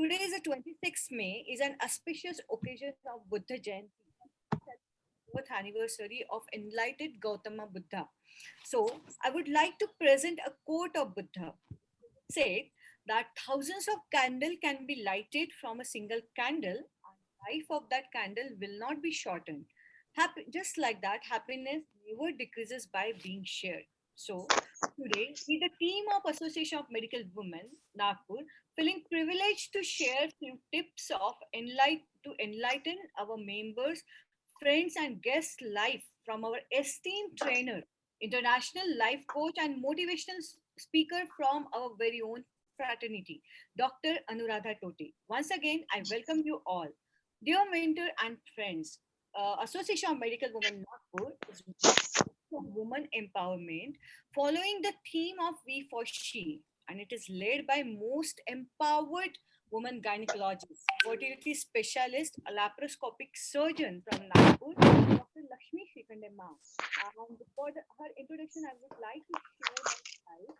Today is the 26th May is an auspicious occasion of Buddha Jayanti, birth anniversary of enlightened Gautama Buddha. So I would like to present a quote of Buddha. Said that thousands of candles can be lighted from a single candle, and life of that candle will not be shortened. Just like that, happiness never decreases by being shared. So today, with the team of Association of Medical Women, Nagpur, feeling privileged to share few tips of to enlighten our members, friends, and guests life from our esteemed trainer, international life coach, and motivational speaker from our very own fraternity, Dr. Anuradha Tote. Once again, I welcome you all. Dear mentor and friends, Association of Medical Women Nagpur is women empowerment following the theme of We for She, and it is led by most empowered woman gynecologist, fertility specialist, a laparoscopic surgeon from Nagpur, Dr. Lakshmi Shikande ma'am. And for her introduction, I would like to share my slide.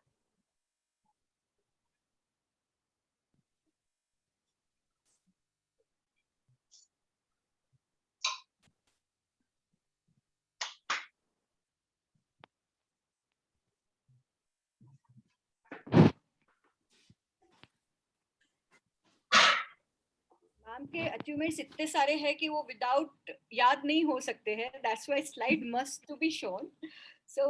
Ma'am के achievements इतने सारे हैं कि वो without याद नहीं हो सकते हैं. That's why slide must to be shown. So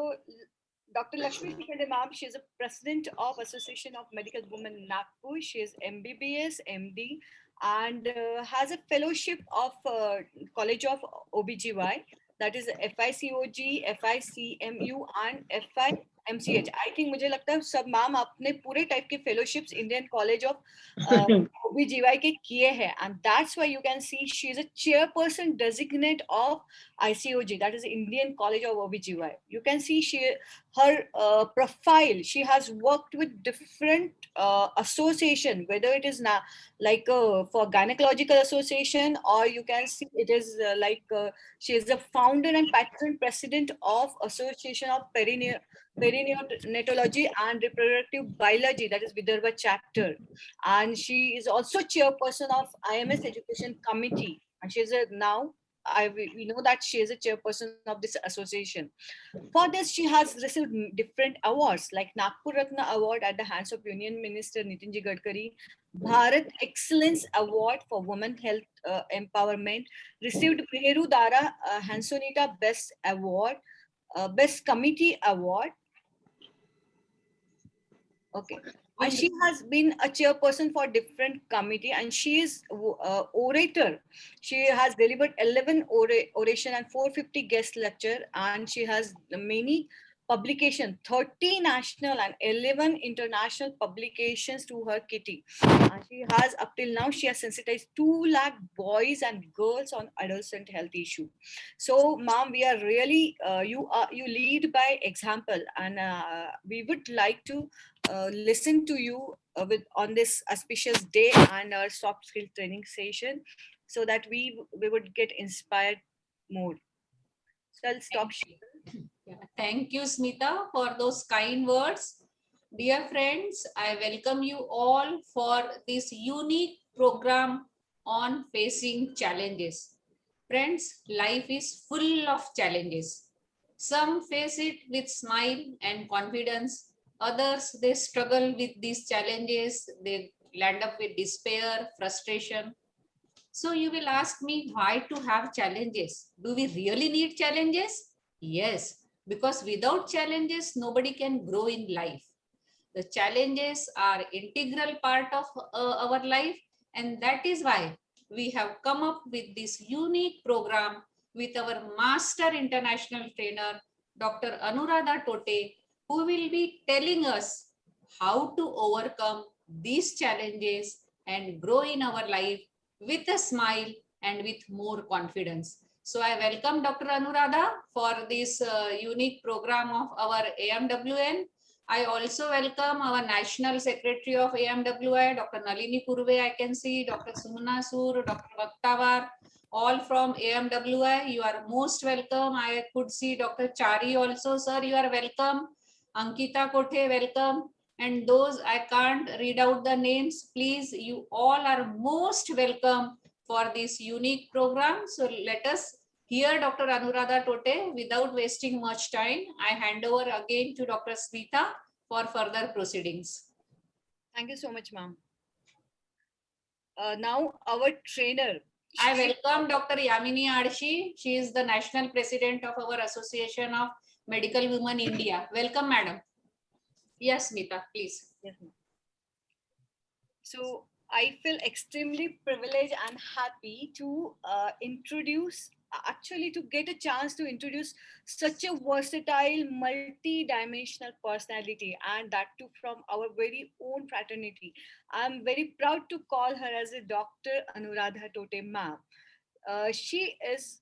Dr. Lakshmi Shikande ma'am, she is a president of Association of Medical Women Nagpur. She is MBBS, MD, and has a fellowship of College of OBGY, that is FICOG, FICMU, and FIMCH. I think मुझे लगता है सब ma'am आपने पूरे type के fellowships Indian college of OBGY के किए हैं, and that's why you can see she is a chairperson designate of ICOG, that is Indian College of OBGY. You can see her profile. She has worked with different association, whether it is now like for gynecological association, or you can see it is she is the founder and patron president of Association of Perinatology and Reproductive Biology, that is Vidarbha chapter, and she is also chairperson of IMS Education Committee, and she is now we know that she is a chairperson of this association. For this, she has received different awards like Nagpur Ratna Award at the hands of Union Minister Nitinji Gadkari, Bharat Excellence Award for Women Health Empowerment, received Meheru Dara Hansonita Best Award, Best Committee Award. Okay. And she has been a chairperson for different committee, and she is orator. She has delivered 11 oration and 450 guest lecture, and she has many publication, 30 national and 11 international publications to her kitty. And she has up till now she has sensitized 2 lakh boys and girls on adolescent health issue. So ma'am, we are really you lead by example, and we would like to listen to you with on this auspicious day and our soft skill training session, so that we would get inspired more. So I'll stop. Thank you, Smita, for those kind words. Dear friends, I welcome you all for this unique program on facing challenges. Friends, life is full of challenges. Some face it with smile and confidence. Others, they struggle with these challenges. They land up with despair, frustration. So you will ask me, why to have challenges? Do we really need challenges? Yes, because without challenges, nobody can grow in life. The challenges are integral part of our life, and that is why we have come up with this unique program with our master international trainer, Dr. Anuradha Tote, who will be telling us how to overcome these challenges and grow in our life with a smile and with more confidence. So I welcome Dr. Anuradha for this unique program of our AMWN. I also welcome our National Secretary of AMWI, Dr. Nalini Purve, I can see, Dr. Sumana Sur, Dr. Bhaktawar, all from AMWI. You are most welcome. I could see Dr. Chari also. Sir, you are welcome. Ankita Kothe, welcome. And those I can't read out the names, please, you all are most welcome for this unique program. So let us hear Dr. Anuradha Tote. Without wasting much time, I hand over again to Dr. Smita for further proceedings. Thank you so much, ma'am. Now our trainer. I welcome Dr. Yamini Adshi. She is the National President of our Association of Medical Women India. Welcome, madam. Yes, Smita, please. Yes, ma'am. So I feel extremely privileged and happy to actually to get a chance to introduce such a versatile, multi-dimensional personality, and that too from our very own fraternity. I'm very proud to call her as a Dr. Anuradha Tote ma'am. She is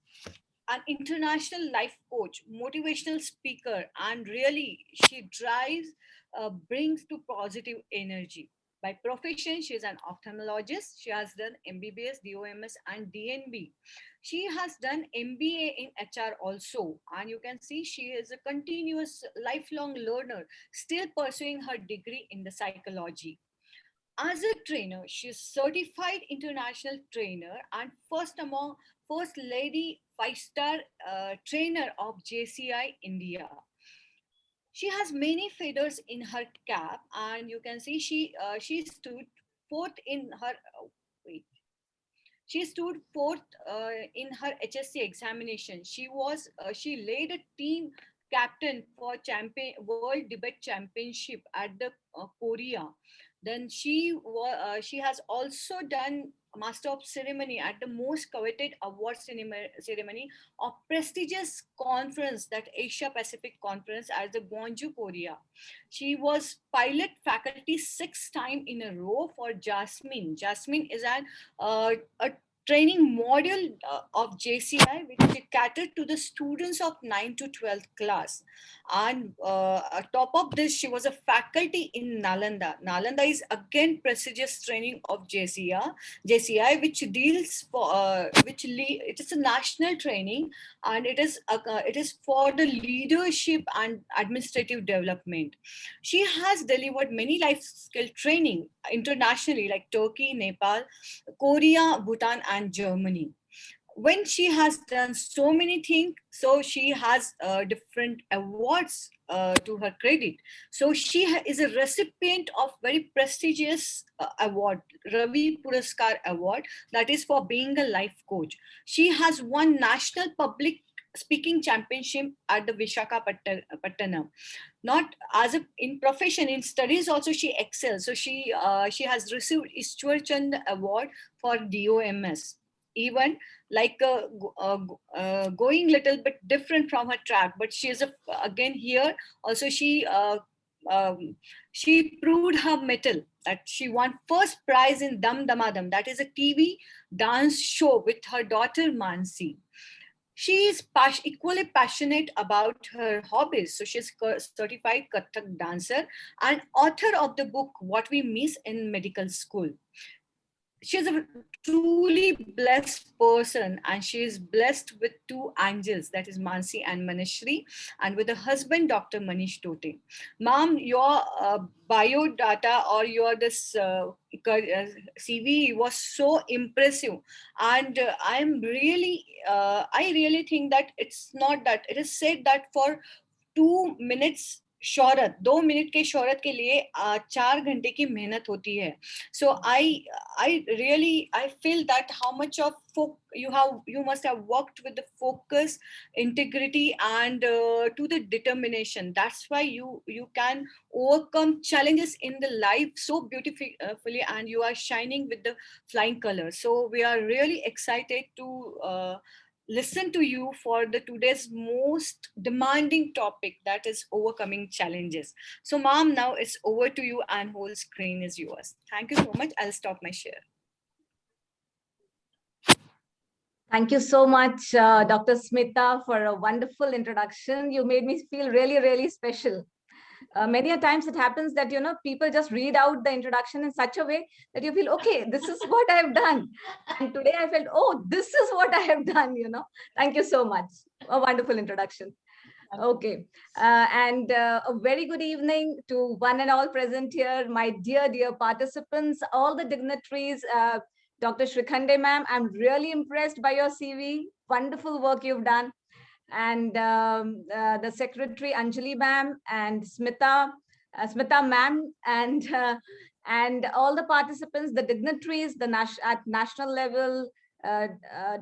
an international life coach, motivational speaker, and really she brings to positive energy. By profession, she is an ophthalmologist. She has done MBBS, DOMS, and DNB. She has done MBA in HR also, and you can see she is a continuous lifelong learner, still pursuing her degree in the psychology. As a trainer, she is certified international trainer and first lady 5-star trainer of JCI India. She has many feathers in her cap, and you can see she stood fourth in her wait. She stood fourth in her HSC examination. She led a team captain for World Debate Championship at the Korea. Then she has also done Master of Ceremony at the most coveted award ceremony of prestigious conference, that Asia Pacific Conference at the Gwangju, Korea. She was pilot faculty 6 times in a row for Jasmine. Jasmine is a training module of JCI, which catered to the students of 9 to 12th class. And on top of this, she was a faculty in Nalanda. Nalanda is again prestigious training of JCI, which deals for it is a national training, and it is for the leadership and administrative development. She has delivered many life skill training internationally, like Turkey, Nepal, Korea, Bhutan, and Germany. When she has done so many things, so she has different awards to her credit. So she is a recipient of very prestigious award, Ravi Puraskar Award, that is for being a life coach. She has won national public speaking championship at the Vishakhapatnam. Not as a in profession, in studies also she excels. So she has received Ishwar Chand Award for DOMS. Even like going little bit different from her track, but she is again here also she proved her mettle, that she won first prize in Dam Damadam, that is a TV dance show with her daughter Mansi. She is equally passionate about her hobbies. So she's certified Kathak dancer and author of the book What We Miss in Medical School. She's a truly blessed person, and she is blessed with 2 angels, that is Mansi and Manishri, and with a husband, Dr. Manish Tote. Mom, your biodata or your this CV was so impressive, and I really think that it's not that it is said that for 2 minutes शौहरत 2 minute के शौहरत के लिए 4 घंटे की मेहनत होती है. So I really I feel that how much of you must have worked with the focus, integrity, and to the determination. That's why you can overcome challenges in the life so beautifully, and you are shining with the flying colors. So we are really excited to listen to you for the today's most demanding topic, that is overcoming challenges. So mom, now it's over to you and whole screen is yours. Thank you so much. I'll stop my share. Thank you so much, Dr. Smita, for a wonderful introduction. You made me feel really, really special. Many a times it happens that, people just read out the introduction in such a way that you feel, okay, this is what I have done. And today I felt, oh, this is what I have done, Thank you so much. A wonderful introduction. Okay. And a very good evening to one and all present here, my dear participants, all the dignitaries. Dr. Shrikhande ma'am, I'm really impressed by your CV. Wonderful work you've done. And the secretary Anjali ma'am and Smita ma'am, and all the participants, the dignitaries, at national level,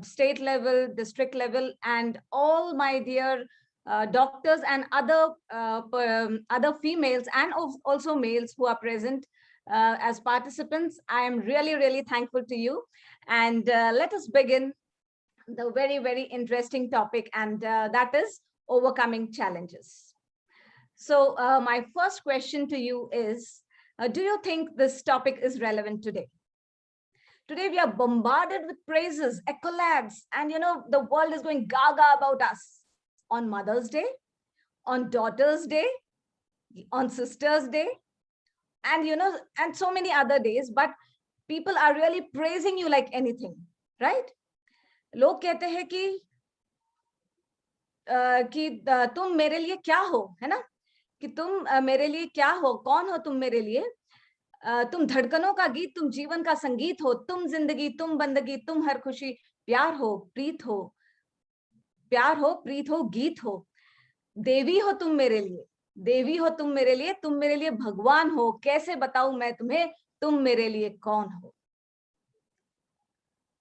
state level, district level, and all my dear doctors and other females and also males who are present as participants. I am really thankful to you. And let us begin the very interesting topic, and that is overcoming challenges. So my first question to you is, do you think this topic is relevant today? Today we are bombarded with praises, accolades, and the world is going gaga about us on Mother's Day, on Daughter's Day, on Sister's Day, and and so many other days, but people are really praising you like anything, right? लोग कहते हैं कि तुम मेरे लिए क्या हो, है ना, कि तुम मेरे लिए क्या हो, कौन हो तुम मेरे लिए, तुम धड़कनों का गीत, तुम जीवन का संगीत हो, तुम जिंदगी, तुम बंदगी, तुम हर खुशी, प्यार हो, प्रीत हो, प्यार हो, प्रीत हो, गीत हो, देवी हो तुम मेरे लिए, देवी हो तुम मेरे लिए, तुम मेरे लिए भगवान हो, कैसे बताऊं मैं तुम्हें, तुम मेरे लिए कौन हो.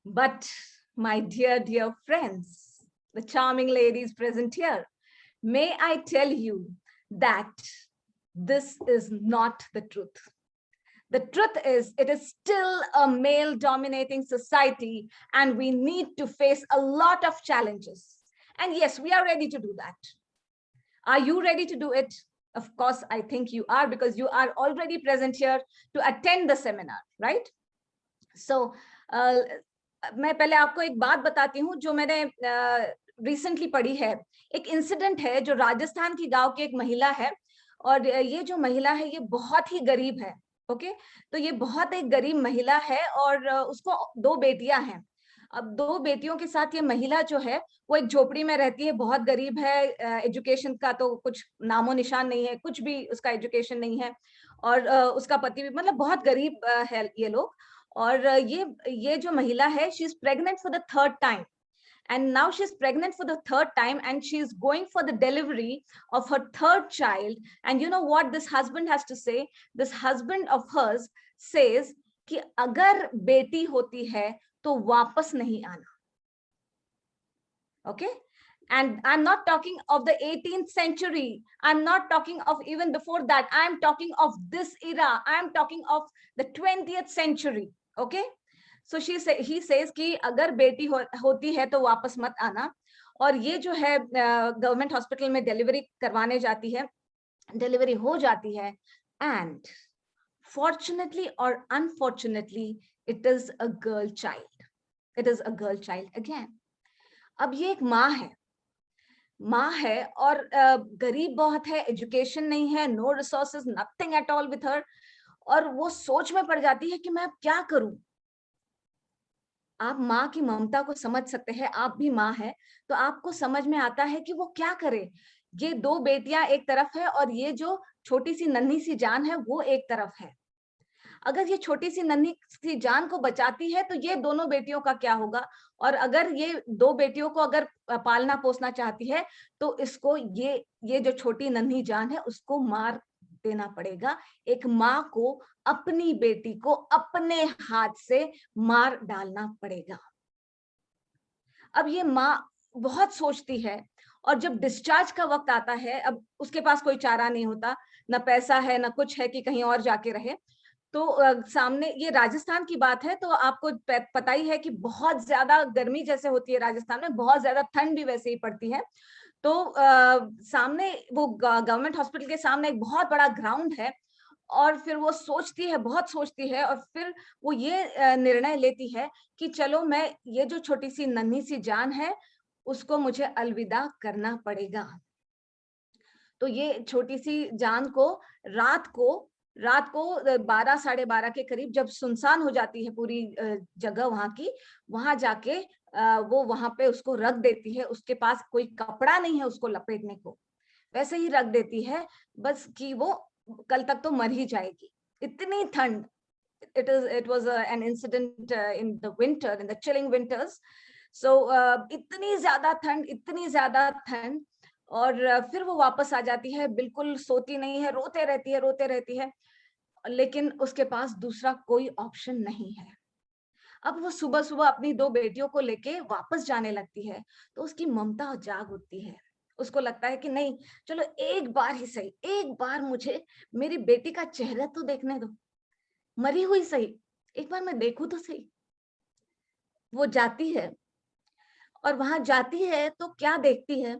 But my dear friends, the charming ladies present here, may I tell you that this is not the truth. The truth is, it is still a male dominating society, and we need to face a lot of challenges. And yes, we are ready to do that. Are you ready to do it? Of course, I think you are, because you are already present here to attend the seminar, right? So, मैं पहले आपको एक बात बताती हूँ जो मैंने recently पढ़ी है. एक इंसिडेंट है जो राजस्थान की गांव की एक महिला है, और ये जो महिला है ये बहुत ही गरीब है. ओके, तो ये बहुत एक गरीब महिला है और उसको 2 बेटियां हैं. अब 2 बेटियों के साथ ये महिला जो है वो एक झोपड़ी में रहती है, बहुत गरीब है, एजुकेशन का तो कुछ नामो निशान नहीं है, कुछ भी उसका एजुकेशन नहीं है, और उसका पति भी, मतलब बहुत गरीब है ये लोग. और ये जो महिला है, she is pregnant for the 3rd time, and now she's pregnant for the 3rd time, and she is going for the delivery of her 3rd child. And you know what this husband has to say? This husband of hers says कि अगर बेटी होती है तो वापस नहीं आना. Okay, and I'm not talking of the 18th century, I'm not talking of even before that, I'm talking of this era, I'm talking of the 20th century. Okay, so he says कि अगर बेटी होती है तो वापस मत आना. और ये जो है गवर्नमेंट हॉस्पिटल में डिलीवरी करवाने जाती है, डिलीवरी हो जाती है, and fortunately or unfortunately it is a girl child. It is a girl child again. अब ये एक माँ है और गरीब बहुत है, एजुकेशन नहीं है, no resources, nothing at all with her, और वो सोच में पड़ जाती है कि मैं अब क्या करूं. आप माँ की ममता को समझ सकते हैं, आप भी माँ है तो आपको समझ में आता है कि वो क्या करे. ये 2 बेटियां एक तरफ है और ये जो छोटी सी नन्ही सी जान है वो एक तरफ है. अगर ये छोटी सी नन्ही सी जान को बचाती है तो ये दोनों बेटियों का क्या होगा, और अगर ये 2 बेटियों को अगर पालना पोसना चाहती है तो इसको ये जो छोटी नन्ही जान है उसको मार देना पड़ेगा. एक माँ को अपनी बेटी को अपने हाथ से मार डालना पड़ेगा. अब ये माँ बहुत सोचती है, और जब डिस्चार्ज का वक्त आता है, अब उसके पास कोई चारा नहीं होता, ना पैसा है ना कुछ है कि कहीं और जाके रहे. तो सामने, ये राजस्थान की बात है, तो आपको पता ही है कि बहुत ज्यादा गर्मी जैसे होती है राजस्थान में, बहुत ज्यादा ठंड भी वैसे ही पड़ती है. तो सामने वो गवर्नमेंट हॉस्पिटल के सामने एक बहुत बड़ा ग्राउंड है, और फिर वो सोचती है, बहुत सोचती है, और फिर वो ये निर्णय लेती है कि चलो मैं ये जो छोटी सी नन्ही सी जान है उसको मुझे अलविदा करना पड़ेगा. तो ये छोटी सी जान को रात को 12 साढ़े 12 के करीब जब सुनसान हो जाती है पूरी जगह वहां की, वहां जाके वो वहां पे उसको रख देती है. उसके पास कोई कपड़ा नहीं है उसको लपेटने को, वैसे ही रख देती है, बस कि वो कल तक तो मर ही जाएगी, इतनी ठंड. It was an incident in the winter, in the chilling winters. So इतनी ज्यादा ठंड, और फिर वो वापस आ जाती है, बिल्कुल सोती नहीं है, रोते रहती है, लेकिन उसके पास दूसरा कोई ऑप्शन नहीं है. अब वो सुबह सुबह अपनी 2 बेटियों को लेके वापस जाने लगती है, तो उसकी ममता जाग उठती है. उसको लगता है कि नहीं, चलो एक बार ही सही, एक बार मुझे मेरी बेटी का चेहरा तो देखने दो, मरी हुई सही, एक बार मैं देखूं तो सही. वो जाती है, और वहां जाती है तो क्या देखती है,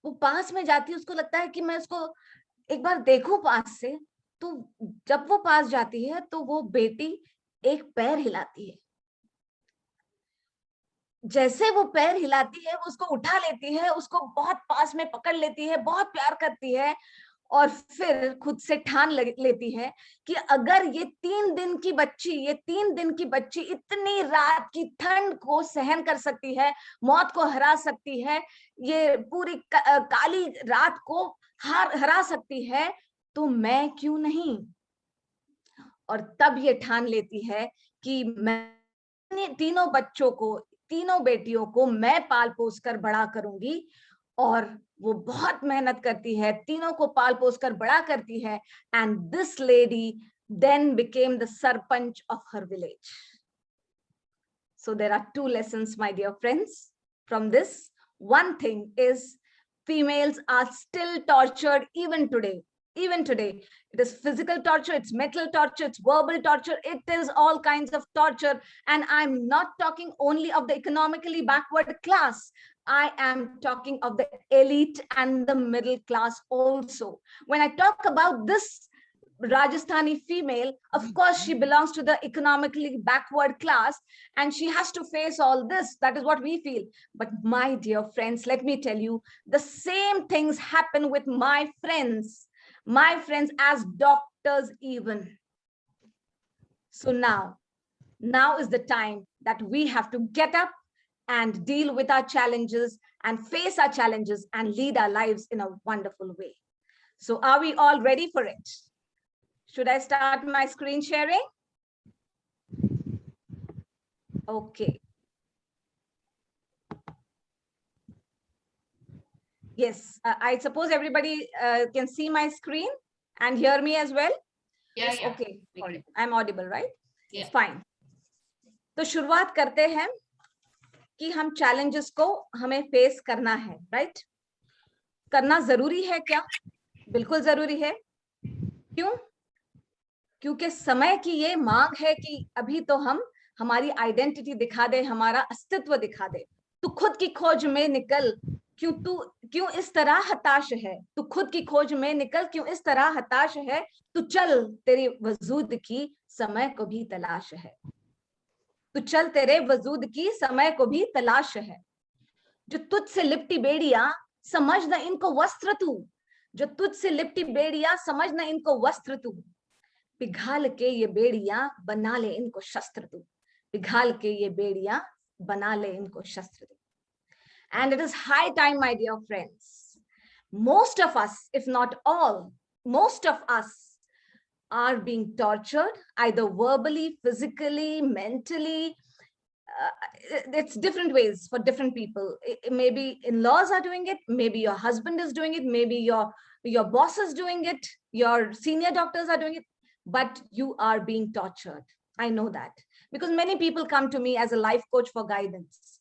वो पास में जाती है, उसको लगता है कि मैं उसको एक बार देखूं पास से. तो जब वो पास जाती है तो वो बेटी एक पैर हिलाती है. जैसे वो पैर हिलाती है, वो उसको उठा लेती है, उसको बहुत पास में पकड़ लेती है, बहुत प्यार करती है, और फिर खुद से ठान लेती है कि अगर ये 3 दिन की बच्ची इतनी रात की ठंड को सहन कर सकती है, मौत को हरा सकती है, ये पूरी काली रात को हरा सकती है, तो मैं क्यों नहीं. और तब ये ठान लेती है कि मैं तीनों बेटियों को मैं पाल पोस कर बड़ा करूंगी. और वो बहुत मेहनत करती है, तीनों को पाल पोस कर बड़ा करती है. And this lady then became the sarpanch of her village. So there are 2 lessons, my dear friends, from this. One thing is, females are still tortured even today. It is physical torture, it's mental torture, it's verbal torture, it is all kinds of torture. And I'm not talking only of the economically backward class, I am talking of the elite and the middle class also. When I talk about this Rajasthani female, of course, she belongs to the economically backward class, and she has to face all this. That is what we feel. But my dear friends, let me tell you, the same things happen with my friends as doctors even. So now is the time that we have to get up and deal with our challenges and face our challenges and lead our lives in a wonderful way. So are we all ready for it? Should I start my screen sharing? Okay. Yes, I suppose everybody can see my screen and hear me as well? Yeah. Okay, I'm audible, right? Yeah. Fine. तो शुरुआत करते हैं कि हम challenges को हमें face करना है, right? करना जरूरी है क्या? बिल्कुल जरूरी है. क्यों? क्योंकि समय की ये मांग है कि अभी तो हम हमारी आइडेंटिटी दिखा दे, हमारा अस्तित्व दिखा दे. तू खुद की खोज में निकल, क्यों इस तरह हताश है. तू खुद की खोज में निकल, क्यों इस तरह हताश है. तू चल, तेरे वजूद की समय को भी तलाश है. तू चल, तेरे वजूद की समय को भी तलाश है. जो तुझसे लिपटी बेड़ियां, समझ न इनको वस्त्र तू. जो तुझसे लिपटी बेड़ियां, समझ न इनको वस्त्र तू. पिघाल के ये बेड़ियां, बना ले इनको शस्त्र तू. पिघाल के ये बेड़ियां, बना ले इनको शस्त्र तू. And it is high time, my dear friends. Most of us, if not all, most of us are being tortured, either verbally, physically, mentally. It's different ways for different people. Maybe in-laws are doing it, maybe your husband is doing it, maybe your boss is doing it, your senior doctors are doing it, but you are being tortured. I know that because many people come to me as a life coach for guidance.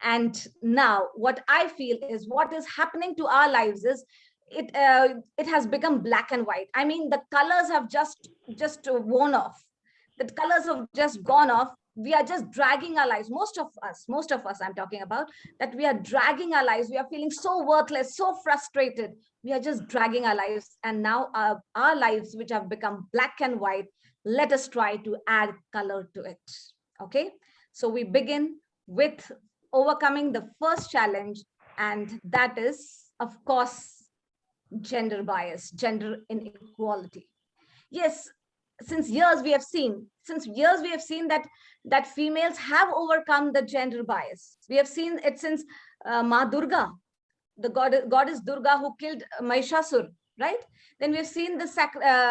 And now what I feel is what is happening to our lives is it has become black and white. I mean, the colors have just worn off. The colors have just gone off. We are just dragging our lives. Most of us, I'm talking about, that we are dragging our lives. We are feeling so worthless, so frustrated. We are just dragging our lives. And now our lives, which have become black and white, let us try to add color to it. Okay. So we begin with overcoming the first challenge, and that is, of course, gender bias, gender inequality. Yes, since years we have seen that females have overcome the gender bias. We have seen it since Ma Durga. the goddess Durga who killed Mahishasur, right? Then we've seen the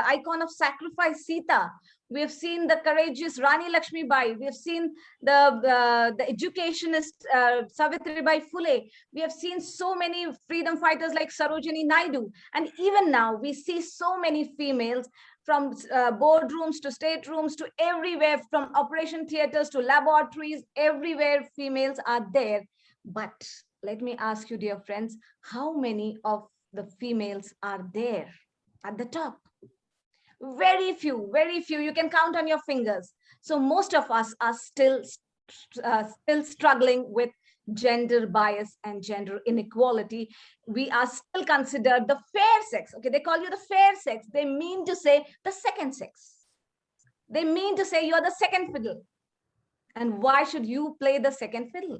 icon of sacrifice, Sita. We have seen the courageous Rani Lakshmi Bai. We have seen the educationist Savitri Bai Phule. We have seen so many freedom fighters like Sarojini Naidu. And even now, we see so many females from boardrooms to staterooms to everywhere, from operation theaters to laboratories, everywhere females are there. But let me ask you, dear friends, how many of the females are there at the top? Very few, very few. You can count on your fingers. So most of us are still struggling with gender bias and gender inequality. We are still considered the fair sex. Okay, they call you the fair sex. They mean to say the second sex. They mean to say you're the second fiddle. And why should you play the second fiddle?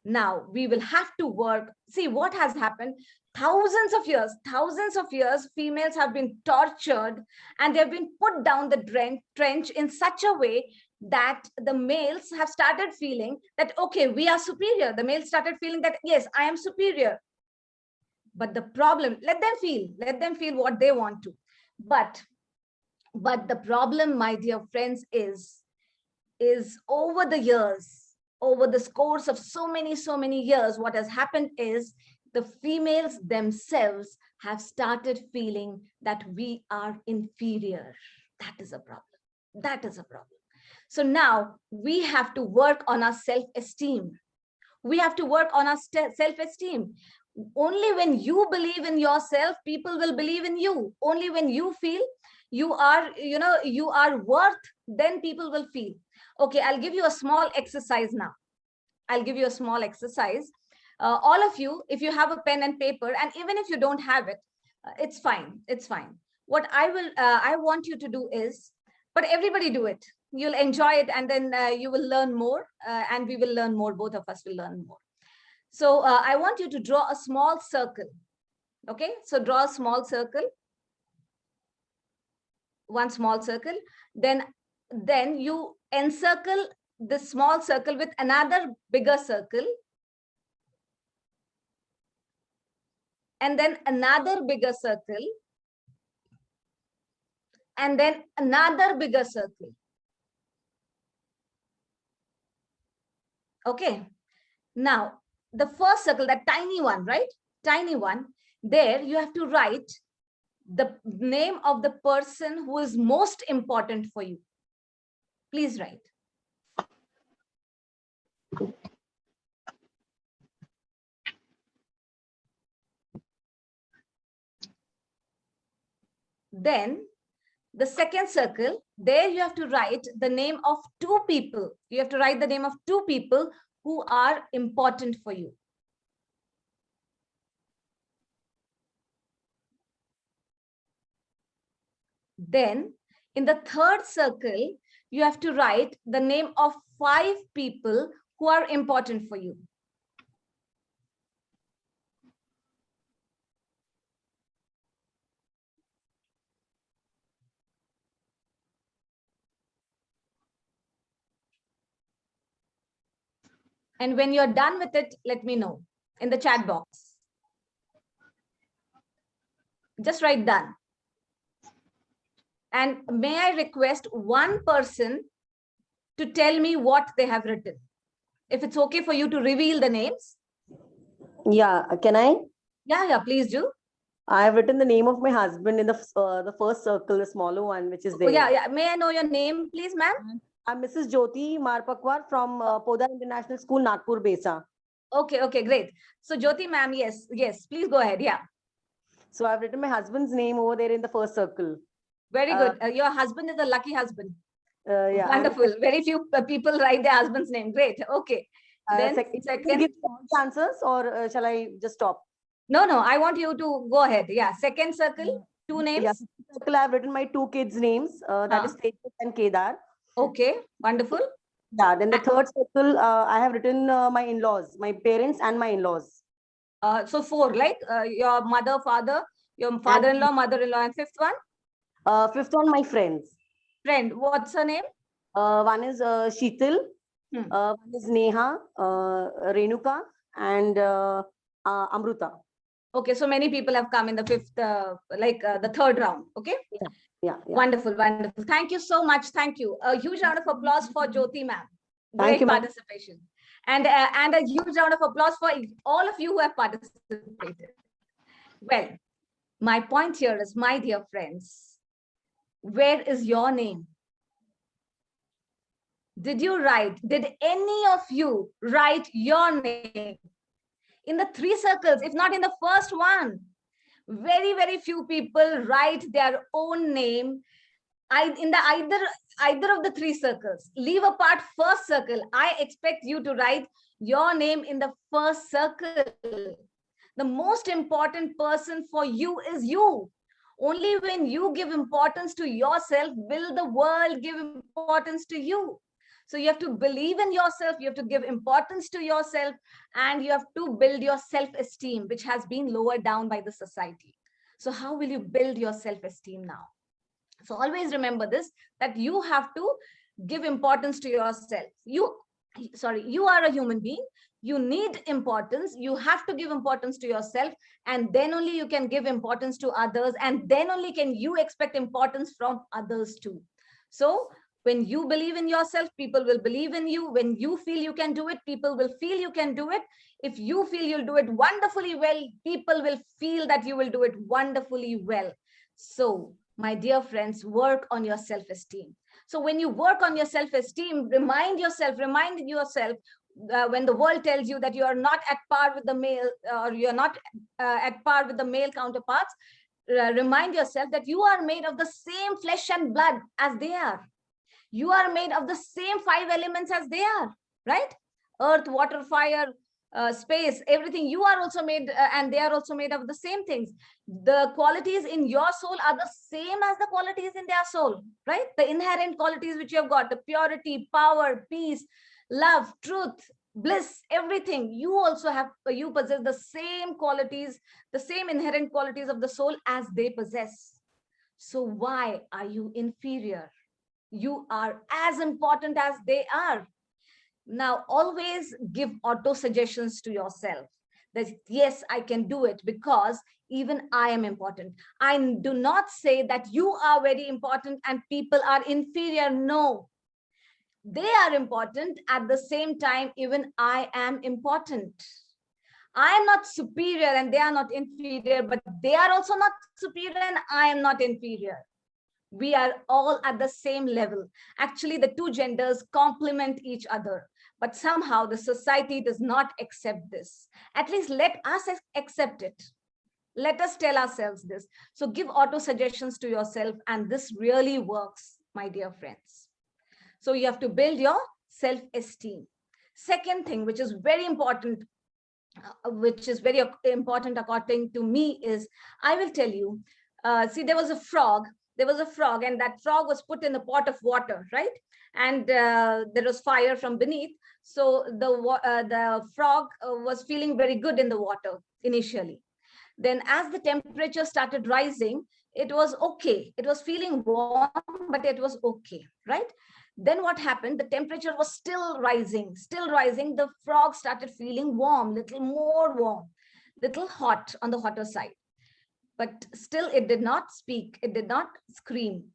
Now we will have to work. See what has happened. Thousands of years, females have been tortured and they've been put down the trench in such a way that the males have started feeling that, okay, we are superior. The males started feeling that, yes, I am superior. But the problem, let them feel what they want to. But the problem, my dear friends, is over the years, over the course of so many years, what has happened is the females themselves have started feeling that we are inferior. That is a problem. That is a problem. So now we have to work on our self-esteem. We have to work on our self-esteem. Only when you believe in yourself, people will believe in you. Only when you feel you are, you are worth, then people will feel. Okay, I'll give you a small exercise now. I'll give you a small exercise. All of you, if you have a pen and paper, and even if you don't have it, it's fine. It's fine. What I want you to do is, but everybody do it. You'll enjoy it, and then you will learn more, and we will learn more. Both of us will learn more. So I want you to draw a small circle. Okay, so draw a small circle. One small circle. Then you encircle this small circle with another bigger circle. And then another bigger circle. And then another bigger circle. Okay. Now, the first circle, that tiny one, right? Tiny one, there you have to write the name of the person who is most important for you. Please write. Then the second circle, there you have to write the name of two people. You have to write the name of two people who are important for you. Then in the third circle, you have to write the name of 5 people who are important for you. And when you're done with it, let me know in the chat box. Just write done. And may I request one person to tell me what they have written? If it's okay for you to reveal the names. Yeah, can I? Yeah, please do. I have written the name of my husband in the first circle, the smaller one, which is there. Oh, yeah. May I know your name, please, ma'am? I'm Mrs. Jyoti Marpakwar from Podar International School, Nagpur, Besa. Okay, great. So Jyoti, ma'am, yes, please go ahead. Yeah. So I've written my husband's name over there in the first circle. Very good. Your husband is a lucky husband. Yeah. Wonderful. Very few people write their husband's name. Great. Okay. Then second. Give all the answers, or shall I just stop? No, I want you to go ahead. Yeah. Second circle, 2 names. Yeah, circle, I've written my 2 kids' names. That is Tejas and Kedar. Okay. Wonderful. Yeah. Then the third circle, I have written my in-laws, my parents and my in-laws. So 4, like your mother, father, your father-in-law, mother-in-law, and 5th one? 5th one, my friends. Friend, what's her name? One is Sheetal, one is Neha, Renuka, and Amruta. Okay, so many people have come in the fifth, the third round. Okay. Yeah. Wonderful, wonderful. Thank you so much. Thank you. A huge round of applause for Jyoti ma'am. Thank Great you, ma'am. participation. And a huge round of applause for all of you who have participated. Well, my point here is, my dear friends, where is your name? Did any of you write your name in the 3 circles, if not in the first one? Very, very few people write their own name in the either of the 3 circles. Leave apart first circle. I expect you to write your name in the first circle. The most important person for you is you. Only when you give importance to yourself will the world give importance to you. So you have to believe in yourself, you have to give importance to yourself, and you have to build your self-esteem, which has been lowered down by the society. So how will you build your self-esteem now? So always remember this, that you have to give importance to yourself. You are a human being. You need importance. You have to give importance to yourself, and then only you can give importance to others, and then only can you expect importance from others too. So when you believe in yourself, people will believe in you. When you feel you can do it, people will feel you can do it. If you feel you'll do it wonderfully well, people will feel that you will do it wonderfully well. So my dear friends, work on your self-esteem. So when you work on your self-esteem, remind yourself when the world tells you that you are not at par with the male, or you're not at par with the male counterparts, remind yourself that you are made of the same flesh and blood as they are. You are made of the same 5 elements as they are, right? Earth, water, fire, space, everything. You are also made, and they are also made of the same things. The qualities in your soul are the same as the qualities in their soul, right? The inherent qualities which you have got, the purity, power, peace, love, truth, bliss, everything. You also have, you possess the same qualities, the same inherent qualities of the soul as they possess. So why are you inferior? You are as important as they are. Now, always give auto suggestions to yourself that yes, I can do it because even I am important. I do not say that you are very important and people are inferior. No, they are important. At the same time, even I am important. I am not superior and they are not inferior, but they are also not superior and I am not inferior. We are all at the same level. Actually, the 2 genders complement each other, but somehow the society does not accept this. At least let us accept it. Let us tell ourselves this. So give auto suggestions to yourself, and this really works, my dear friends. So you have to build your self-esteem. Second thing, which is very important, according to me, is, I will tell you, see, there was a frog, and that frog was put in a pot of water, right? And there was fire from beneath. So the frog was feeling very good in the water initially. Then as the temperature started rising, it was okay. It was feeling warm, but it was okay, right? Then what happened? The temperature was still rising. The frog started feeling warm, little more warm, little hot on the hotter side. But still it did not speak. It did not scream.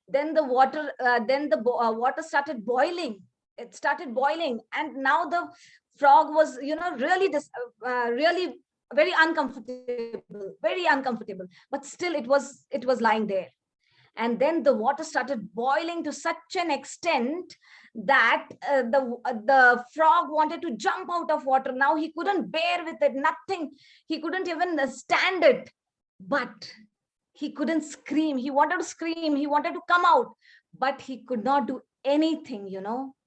Then the water, water started boiling. It started boiling, and now the frog was, really very uncomfortable. But still, it was lying there. And then the water started boiling to such an extent that the frog wanted to jump out of water. Now he couldn't bear with it. Nothing. He couldn't even stand it. But he couldn't scream. He wanted to scream. He wanted to come out. But he could not do anything,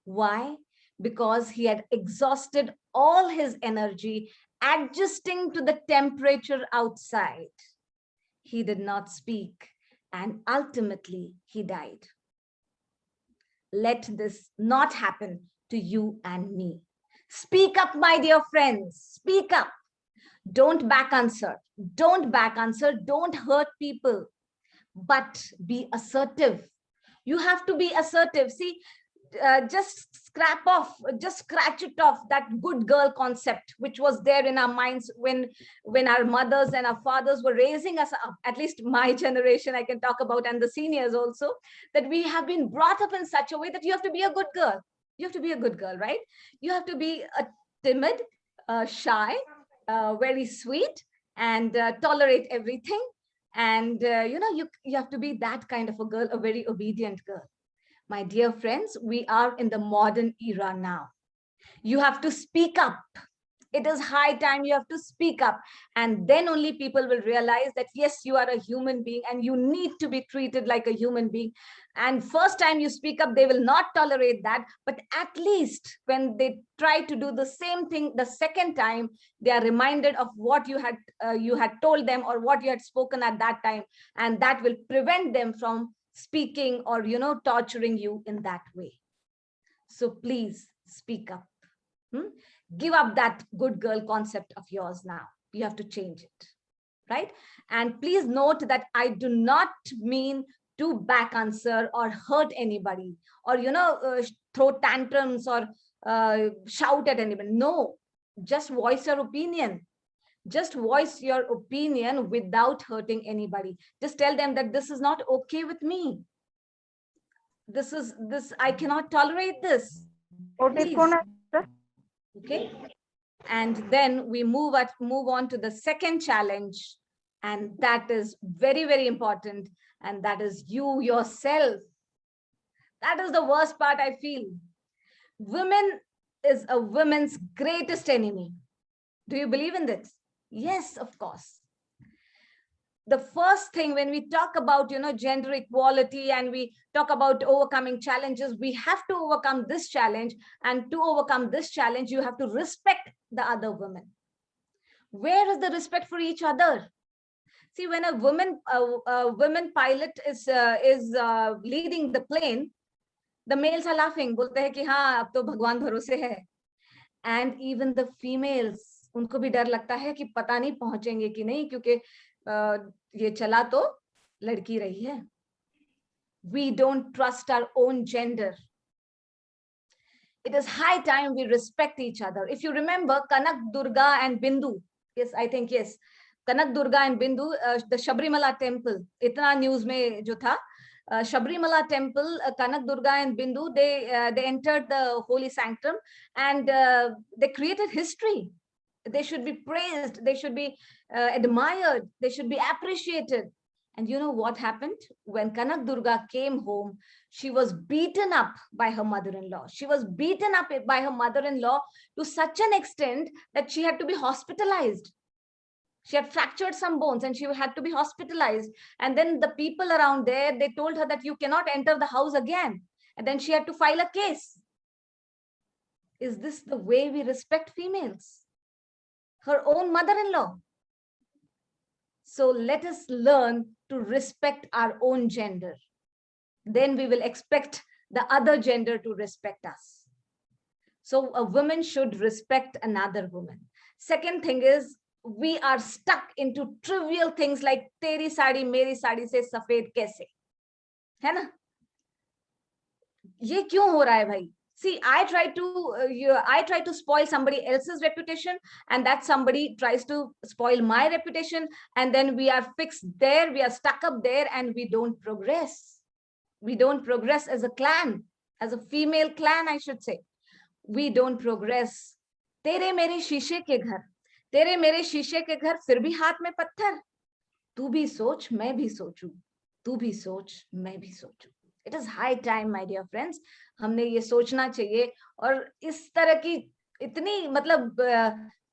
Why? Because he had exhausted all his energy adjusting to the temperature outside. He did not speak. And ultimately, he died. Let this not happen to you and me. Speak up, my dear friends. Speak up. Don't back answer. Don't hurt people. But be assertive. You have to be assertive. See, just scratch it off, that good girl concept which was there in our minds when our mothers and our fathers were raising us up, at least my generation I can talk about, and the seniors also, that we have been brought up in such a way that you have to be a good girl. You have to be a good girl, right? You have to be a timid, shy, very sweet, and tolerate everything. And you have to be that kind of a girl, a very obedient girl. My dear friends, we are in the modern era now. You have to speak up. It is high time you have to speak up. And then only people will realize that, yes, you are a human being and you need to be treated like a human being. And first time you speak up, they will not tolerate that. But at least when they try to do the same thing the second time, they are reminded of what you had told them or what you had spoken at that time. And that will prevent them from speaking or torturing you in that way. So please speak up. Give up that good girl concept of yours now. You have to change it, right? And please note that I do not mean to back answer or hurt anybody or throw tantrums or shout at anybody. No, just voice your opinion. Just voice your opinion without hurting anybody. Just tell them that this is not okay with me. This, I cannot tolerate this. Please. Okay. And then we move on to the second challenge. And that is very, very important. And that is you yourself. That is the worst part, I feel. Women is a woman's greatest enemy. Do you believe in this? Yes, of course. The first thing when we talk about, gender equality and we talk about overcoming challenges, we have to overcome this challenge. And to overcome this challenge, you have to respect the other women. Where is the respect for each other? See, when a woman pilot is leading the plane, the males are laughing. बोलते हैं कि हाँ, अब तो भगवान भरोसे है. And even the females, उनको भी डर लगता है कि पता नहीं पहुंचेंगे कि नहीं, क्योंकि ये चला तो लड़की रही है. We don't trust our own gender. It is high time we respect each other. If you remember Kanak, Durga and Bindu, yes, I think yes, Kanak, Durga and Bindu, the Sabrimala temple, itna news mein jo tha, Sabrimala temple, Kanak, Durga and Bindu, they entered the holy sanctum and they created history. They should be praised, they should be admired, they should be appreciated. And you know what happened? When Kanak Durga came home, she was beaten up by her mother-in-law. She was beaten up by her mother-in-law to such an extent that she had to be hospitalized. She had fractured some bones and she had to be hospitalized. And then the people around there, they told her that you cannot enter the house again. And then she had to file a case. Is this the way we respect females? Her own mother-in-law. So let us learn to respect our own gender. Then we will expect the other gender to respect us. So a woman should respect another woman. Second thing is, we are stuck into trivial things like teri sari, meri sari se safed kaise. है ना? ये क्यों हो रहा है भाई? See, I try to spoil somebody else's reputation, and that somebody tries to spoil my reputation, and then we are fixed there, we are stuck up there, and we don't progress. We don't progress as a clan, as a female clan, I should say. We don't progress. तेरे मेरे शीशे के घर, तेरे मेरे शीशे के घर, फिर भी हाथ में पत्थर. तू भी सोच, मैं भी सोचूं. तू भी सोच, मैं भी सोचूं. It is high time, my dear friends. हमने ये सोचना चाहिए. और इस तरह की इतनी मतलब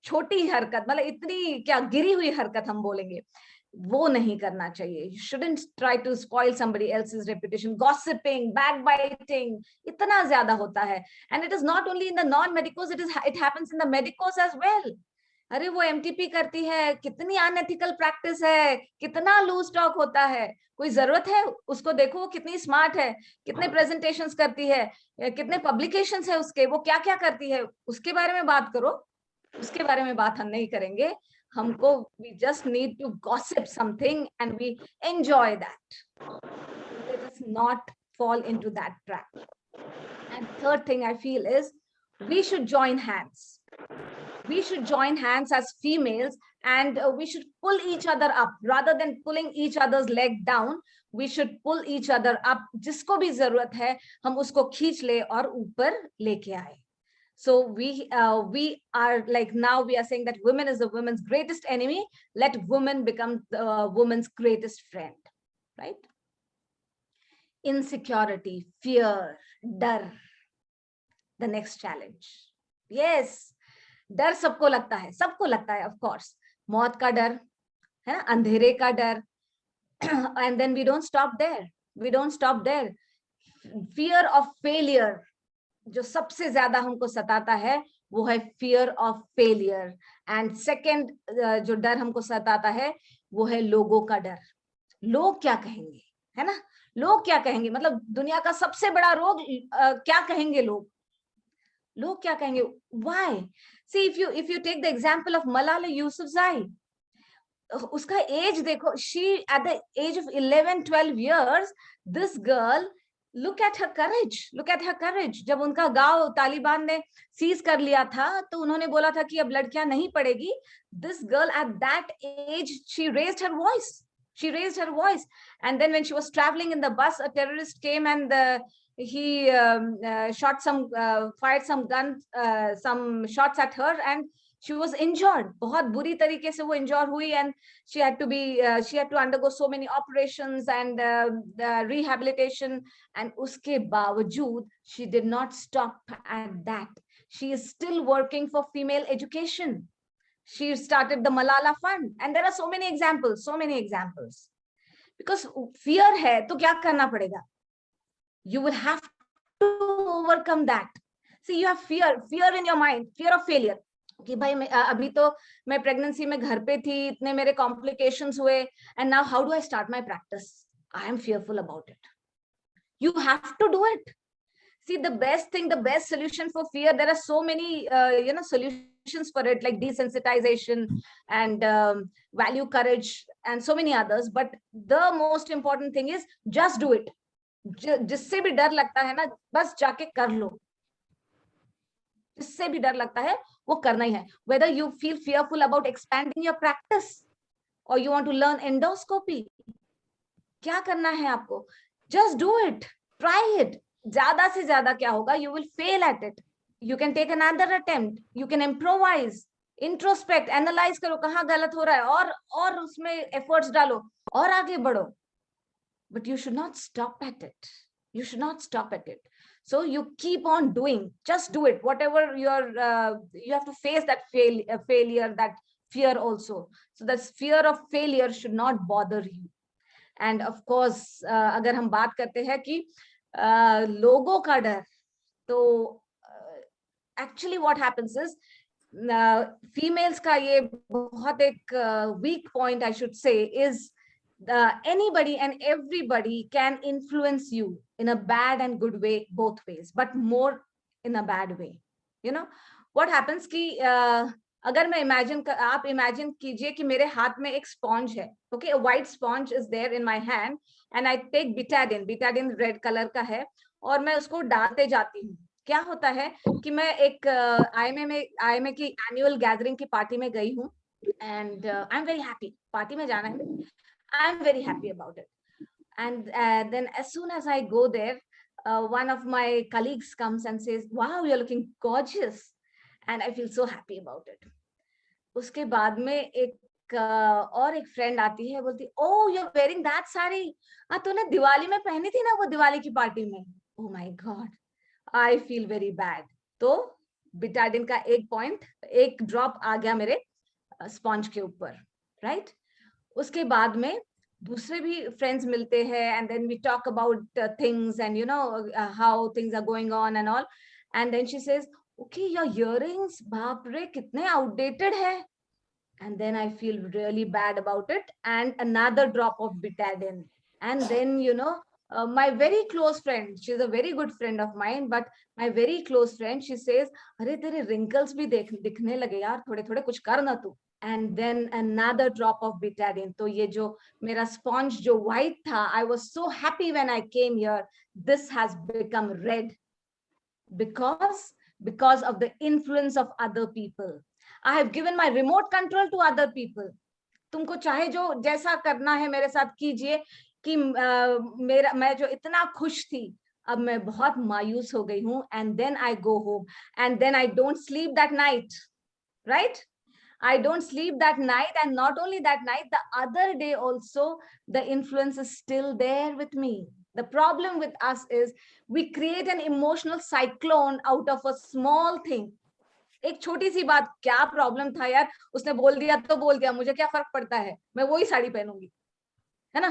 छोटी हरकत, मतलब इतनी क्या गिरी हुई हरकत हम बोलेंगे, वो नहीं करना चाहिए. You shouldn't try to spoil somebody else's reputation. Gossiping, backbiting, इतना ज्यादा होता है. And it is not only in the non-medicos, it happens in the medicos as well. अरे वो MTP करती है, कितनी अनएथिकल प्रैक्टिस है, कितना लूज टॉक होता है. कोई जरूरत है? उसको देखो वो कितनी स्मार्ट है, कितने प्रेजेंटेशंस करती है, कितने पब्लिकेशंस है उसके, वो क्या क्या करती है, उसके बारे में बात करो. उसके बारे में बात हम नहीं करेंगे. हमको we just need to gossip something and we enjoy that. Let us not fall into that trap. And third thing I feel is we should join hands. We should join hands as females, and we should pull each other up rather than pulling each other's leg down. We should pull each other up. जिसको भी जरूरत है हम उसको खींच ले और ऊपर लेके आए. So we are like, now we are saying that women is the woman's greatest enemy. Let women become the woman's greatest friend, right? Insecurity, fear, dar, the next challenge. Yes, डर सबको लगता है, of course. मौत का डर है ना, अंधेरे का डर. And then we don't stop there. Fear of failure, जो सबसे ज्यादा हमको सताता है वो है fear of failure. And second जो डर हमको सताता है वो है लोगों का डर. लोग क्या कहेंगे, है ना? लोग क्या कहेंगे, मतलब दुनिया का सबसे बड़ा रोग क्या कहेंगे लोग क्या कहेंगे. Why? See, if you take the example of Malala Yousafzai, उसका एज देखो, she at the age of 11-12 years, this girl, look at her courage. जब उनका गांव तालिबान ने सीज कर लिया था तो उन्होंने बोला था कि अब लड़कियां नहीं पढ़ेगी. This girl at that age, she raised her voice. And then when she was traveling in the bus, a terrorist came and he fired some guns, some shots at her, and she was injured. बहुत बुरी तरीके से वो injured हुई, and she had to undergo so many operations and rehabilitation. And उसके बावजूद she did not stop at that. She is still working for female education. She started the Malala Fund, and there are so many examples. Because fear है तो क्या करना पड़ेगा? You will have to overcome that. See, you have fear in your mind, fear of failure. कि भाई अभी तो मैं प्रेगनेंसी में घर पे थी, इतने मेरे कॉम्प्लिकेशंस हुए, and now how do I start my practice? I am fearful about it. You have to do it. See, the best solution for fear, there are so many solutions for it, like desensitization and value courage and so many others. But the most important thing is just do it. जिससे भी डर लगता है ना, बस जाके कर लो. जिससे भी डर लगता है वो करना ही है. Whether you feel fearful about expanding your practice or you want to learn endoscopy, क्या करना है आपको? Just do it. Try it. ज्यादा से ज्यादा क्या होगा? You will fail at it. You can take another attempt. You can improvise, introspect, analyze करो कहाँ गलत हो रहा है और उसमें efforts डालो और आगे बढ़ो. But you should not stop at it. So you keep on doing. Just do it. Whatever you have to face that failure, that fear also. So that fear of failure should not bother you. And of course, अगर हम बात करते हैं कि लोगों का डर, तो actually what happens is females का ये बहुत एक weak point, I should say, is anybody and everybody can influence you in a bad and good way, both ways, but more in a bad way. You know what happens कि अगर मैं आप imagine कीजिए कि मेरे हाथ में एक sponge है, okay, a white sponge is there in my hand, and I take betadine red color का है, और मैं उसको डालते जाती हूँ. क्या होता है कि मैं एक IMA की annual gathering की पार्टी में गई हूँ, and I'm very happy. Party में जाना है, I'm very happy about it. And then as soon as I go there, one of my colleagues comes and says, wow, you're looking gorgeous. And I feel so happy about it. उसके बाद में और एक friend आती है, बोलती, oh, you're wearing that saree. तूने दिवाली में पहनी थी ना वो दिवाली की पार्टी में. Oh my God, I feel very bad. तो betadine का एक drop आ गया मेरे sponge के ऊपर, right? उसके बाद में दूसरे भी friends मिलते हैं, and then we talk about things and how things are going on and all, and then she says, okay, your earrings, baap re, kitne outdated hai. And then I feel really bad about it, and another drop of betadine, and then my very close friend, she's a very good friend of mine, but my very close friend, she says, अरे तेरे wrinkles भी दिखने लगे यार, थोड़े कुछ कर ना तू. And then another drop of betadine. तो ये जो मेरा sponge जो white था, I was so happy when I came here. This has become red. because of the influence of other people. I have given my remote control to other people. तुमको चाहे जो जैसा करना है मेरे साथ कीजिए, कि मैं जो इतना खुश थी, अब मैं बहुत मायूस हो गई हूँ. And then I go home and then I don't sleep that night, right? I don't sleep that night, and not only that night, the other day also, the influence is still there with me. The problem with us is we create an emotional cyclone out of a small thing. एक छोटी सी बात, क्या problem था यार, उसने बोल दिया तो बोल दिया, मुझे क्या फर्क पड़ता है, मैं वही साड़ी पहनूंगी, है ना?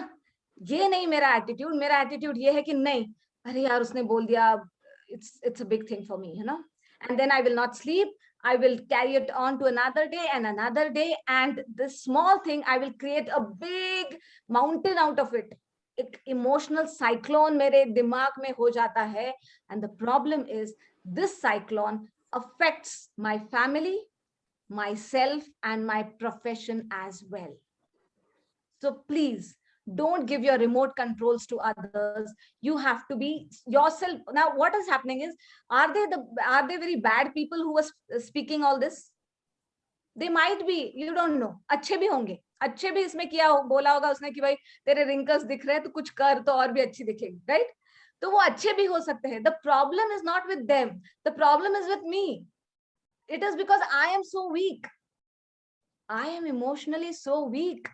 ये नहीं मेरा एटीट्यूड. मेरा एटीट्यूड ये है कि नहीं, अरे यार उसने बोल दिया, it's a big thing for me, है ना? And then I will not sleep. I will carry it on to another day and another day, and this small thing I will create a big mountain out of it. एक emotional cyclone मेरे दिमाग में हो जाता है, and the problem is this cyclone affects my family, myself, and my profession as well. So please don't give your remote controls to others. You have to be yourself. Now, what is happening is, are they very bad people who are speaking all this? They might be, you don't know. अच्छे भी होंगे, अच्छे भी इसमें किया बोला होगा उसने कि भाई तेरे wrinkles दिख रहे हैं तो कुछ कर तो और भी अच्छी दिखेगी, right? तो वो अच्छे भी हो सकते हैं. The problem is not with them. The problem is with me. It is because I am so weak. I am emotionally so weak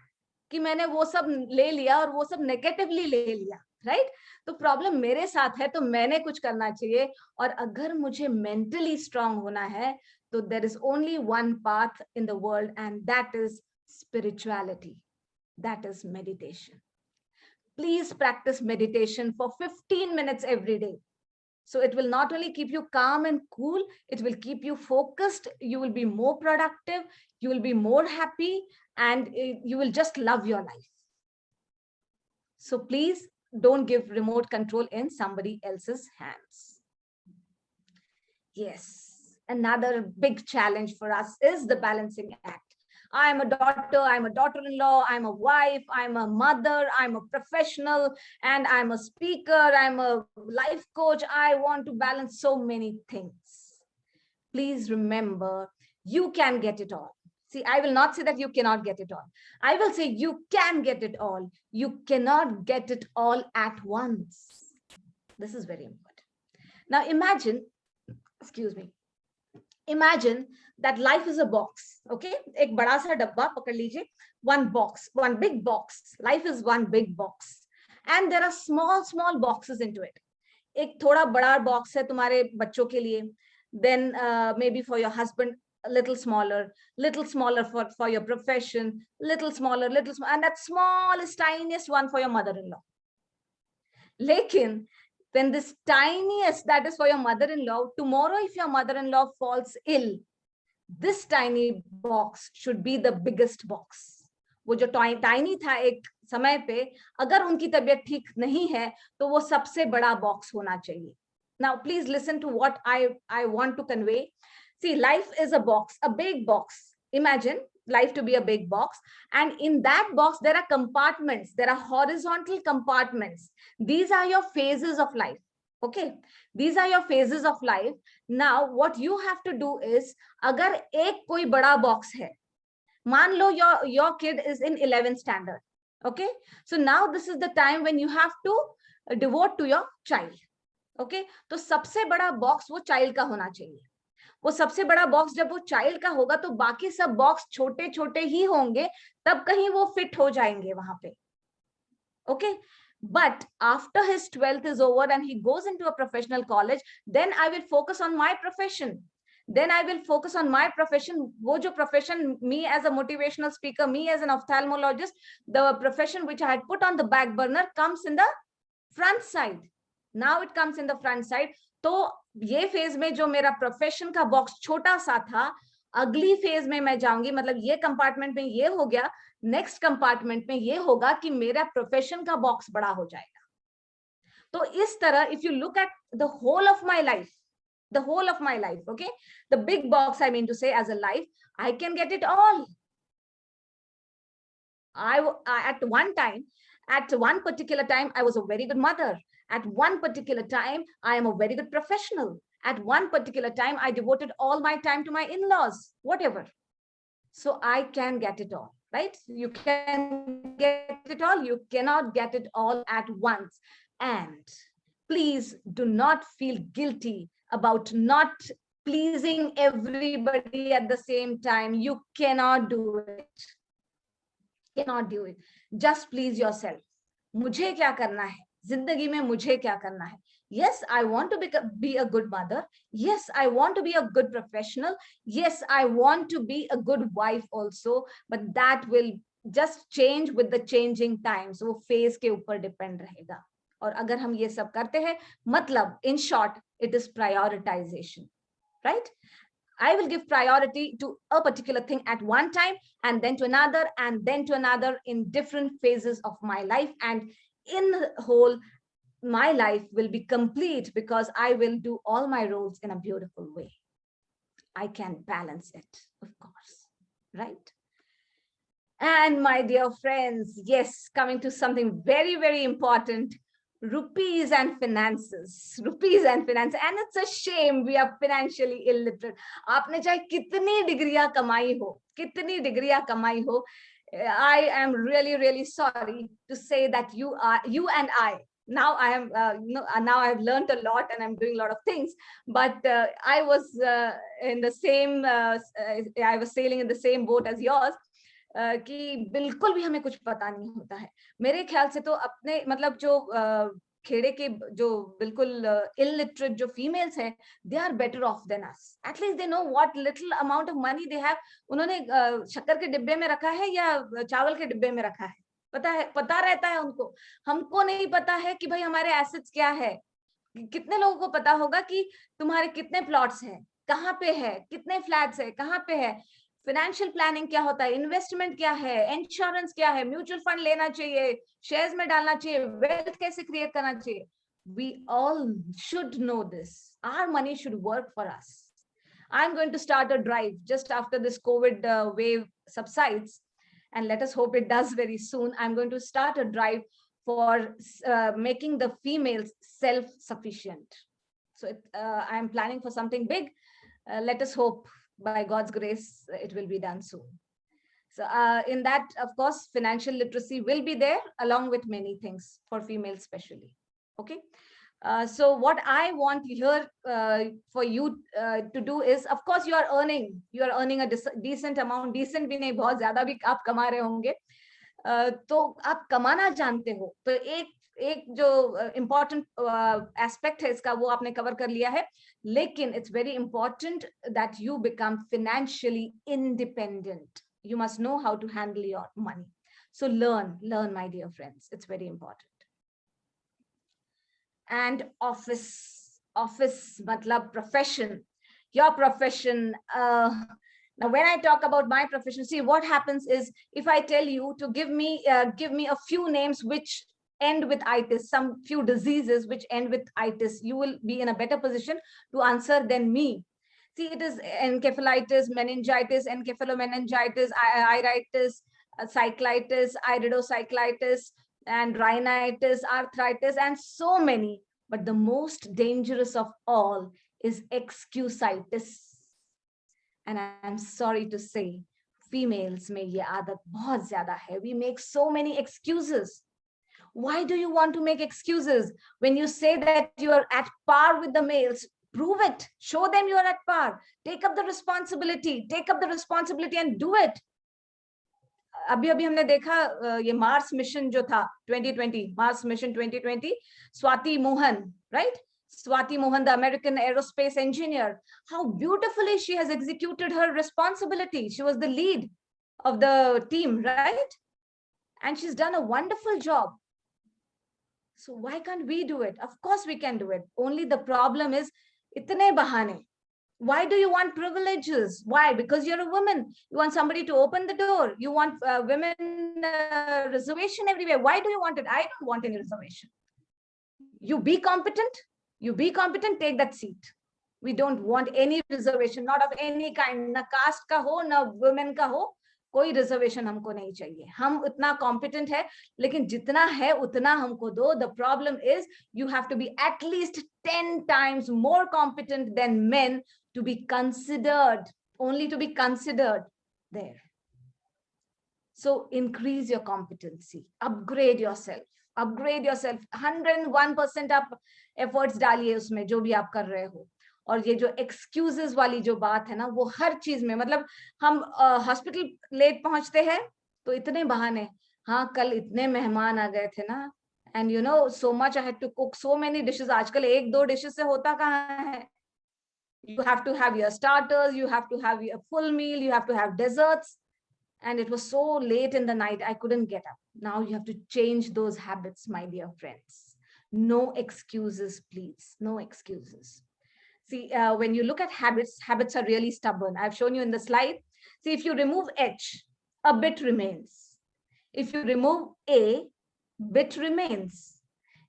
कि मैंने वो सब ले लिया और वो सब नेगेटिवली ले लिया, राइट? तो प्रॉब्लम मेरे साथ है, तो मैंने कुछ करना चाहिए. और अगर मुझे मेंटली स्ट्रांग होना है, तो there is only one path in the world, and that is spirituality, that is meditation. Please practice meditation for 15 minutes every day. So it will not only keep you calm and cool, it will keep you focused. You will be more productive. You will be more happy, and you will just love your life. So please don't give remote control in somebody else's hands. Yes. Another big challenge for us is the balancing act. I'm a daughter, I'm a daughter-in-law, I'm a wife, I'm a mother, I'm a professional, and I'm a speaker, I'm a life coach. I want to balance so many things. Please remember, you can get it all. See, I will not say that you cannot get it all. I will say you can get it all. You cannot get it all at once. This is very important. Now imagine, excuse me, imagine that life is a box. Okay, एक बड़ा सा डब्बा पकड़ लीजिए, one box, one big box. Life is one big box, and there are small boxes into it. एक थोड़ा बड़ा box है तुम्हारे बच्चों के लिए, then maybe for your husband a little smaller for your profession, little smaller, and that smallest, tiniest one for your mother-in-law. Lekin then this tiniest that is for your mother-in-law, tomorrow if your mother-in-law falls ill, this tiny box should be the biggest box. वो जो tiny था एक समय पे, अगर उनकी तबीयत ठीक नहीं है तो वो सबसे बड़ा box होना चाहिए. Now please listen to what I want to convey. See, life is a box, a big box. Imagine life to be a big box, and in that box there are compartments. There are horizontal compartments. These are your phases of life. Okay, these are your phases of life. Now what you have to do is, agar ek koi bada box hai, मान लो your kid is in 11th standard. Okay, so now this is the time when you have to devote to your child. Okay, तो सबसे बड़ा box वो child का होना चाहिए. वो सबसे बड़ा बॉक्स जब वो चाइल्ड का होगा तो बाकी सब बॉक्स छोटे छोटे ही होंगे, तब कहीं वो फिट हो जाएंगे वहां पे. Okay, but after his 12th is over and he goes into a professional college, then I will focus on my profession. वो जो profession, me as a motivational speaker, me as an ophthalmologist, the profession which I had put on the back burner comes in the front side. Now it comes in the front side. तो ये phase में जो मेरा profession का box छोटा सा था, अगली फेज में मैं जाऊंगी, मतलब ये कंपार्टमेंट में ये हो गया, नेक्स्ट कंपार्टमेंट में ये होगा कि मेरा प्रोफेशन का बॉक्स बड़ा हो जाएगा. तो इस तरह if you look at the whole of my life, okay, the big box I mean to say as a life, I can get it all. At one particular time, I was a very good mother. At one particular time, I am a very good professional. At one particular time, I devoted all my time to my in-laws, whatever. So I can get it all, right? You can get it all. You cannot get it all at once. And please do not feel guilty about not pleasing everybody at the same time. You cannot do it. Cannot do it. Just please yourself. मुझे क्या करना है जिंदगी में, मुझे क्या करना है? Yes, I want to be a good mother. Yes, I want to be a good professional. Yes, I want to be a good wife also. But that will just change with the changing times. वो phase के ऊपर depend रहेगा. और अगर हम ये सब करते हैं, मतलब in short, it is prioritization, right? I will give priority to a particular thing at one time, and then to another, and then to another in different phases of my life. And in the whole, my life will be complete because I will do all my roles in a beautiful way. I can balance it, of course, right? And my dear friends, yes, coming to something very, very important, rupees and finances, rupees and finance. And it's a shame we are financially illiterate. आपने चाहे कितनी डिग्रियां कमाई हो, कितनी डिग्रियां कमाई हो, I am really, really sorry to say that you and I, now I am, now I've learned a lot and I'm doing a lot of things, but I was in the same, I was sailing in the same boat as yours. कि बिल्कुल भी हमें कुछ पता नहीं होता है. मेरे ख्याल से तो अपने मतलब जो खेड़े के जो बिल्कुल illiterate जो females हैं, they are better off than us. At least they know what little amount of money they have. उन्होंने शक्कर के डिब्बे में रखा है या चावल के डिब्बे में रखा है, पता रहता है उनको. हमको नहीं पता है कि भाई हमारे assets क्या है. कितने लोगों को पता होगा कि तुम्हारे कितने प्लॉट्स हैं, कहाँ पे है, कितने फ्लैट्स है, कहाँ पे है. फाइनेंशियल प्लानिंग क्या होता है, इन्वेस्टमेंट क्या है, इंश्योरेंस क्या है, म्यूचुअल फंड लेना चाहिए, शेयर्स में डालना चाहिए, वेल्थ कैसे क्रिएट करना चाहिए. We all should know this. Our money should work for us. I'm going to start a drive just after this COVID wave subsides, and let us hope it does very soon. I'm going to start a drive for making the females self-sufficient. So I'm planning for something big. Let us hope by God's grace, it will be done soon. So in that, of course, financial literacy will be there along with many things for females especially. Okay. So what I want here for you to do is, of course, you are earning a decent amount, decent भी नहीं, बहुत ज़्यादा भी आप कमा रहे होंगे. तो आप कमाना जानते हो, तो एक जो important aspect है इसका वो आपने cover कर लिया है. लेकिन it's very important that you become financially independent. You must know how to handle your money. So learn, my dear friends. It's very important. And office matlab profession, your profession. Now, when I talk about my profession, see what happens is, if I tell you to give me a few names which end with itis, some few diseases which end with itis, you will be in a better position to answer than me. See, it is encephalitis, meningitis, encephalomeningitis, iritis, cyclitis, iridocyclitis, and rhinitis, arthritis, and so many. But the most dangerous of all is excusitis. And I'm sorry to say, females में ये आदत बहुत ज़्यादा है. We make so many excuses. Why do you want to make excuses? When you say that you are at par with the males, prove it. Show them you are at par. Take up the responsibility. Take up the responsibility and do it. अभी हमने देखा ये Mars mission जो था 2020, Mars mission 2020, Swati Mohan, right? Swati Mohan, the American aerospace engineer, how beautifully she has executed her responsibility. She was the lead of the team, right? And she's done a wonderful job. So why can't we do it? Of course we can do it. Only the problem is, itne bahane. Why do you want privileges? Why? Because you're a woman. You want somebody to open the door. You want women reservation everywhere. Why do you want it? I don't want any reservation. You be competent. You be competent, take that seat. We don't want any reservation, not of any kind. Na caste ka ho, na women ka ho. कोई reservation हमको नहीं चाहिए, हम उतना competent है, लेकिन जितना है उतना हमको दो. The problem is you have to be at least 10 times more competent than men to be considered, only to be considered there. So increase your competency, upgrade yourself, 101% आप efforts डालिए उसमें जो भी आप कर रहे हो. और ये जो excuses वाली जो बात है ना, वो हर चीज में, मतलब हम हॉस्पिटल लेट पहुंचते हैं तो इतने बहाने, हाँ कल इतने मेहमान आ गए थे ना, and you know so much I had to cook so many dishes. आजकल 1-2 dishes से होता कहाँ है. You have to have your starters, you have to have your full meal, you have to have desserts. And it was so late in the night, I couldn't get up. Now you have to change those habits, my dear friends. No excuses, please. No excuses. See, when you look at habits, habits are really stubborn. I've shown you in the slide. See, if you remove H, a bit remains. If you remove A, bit remains.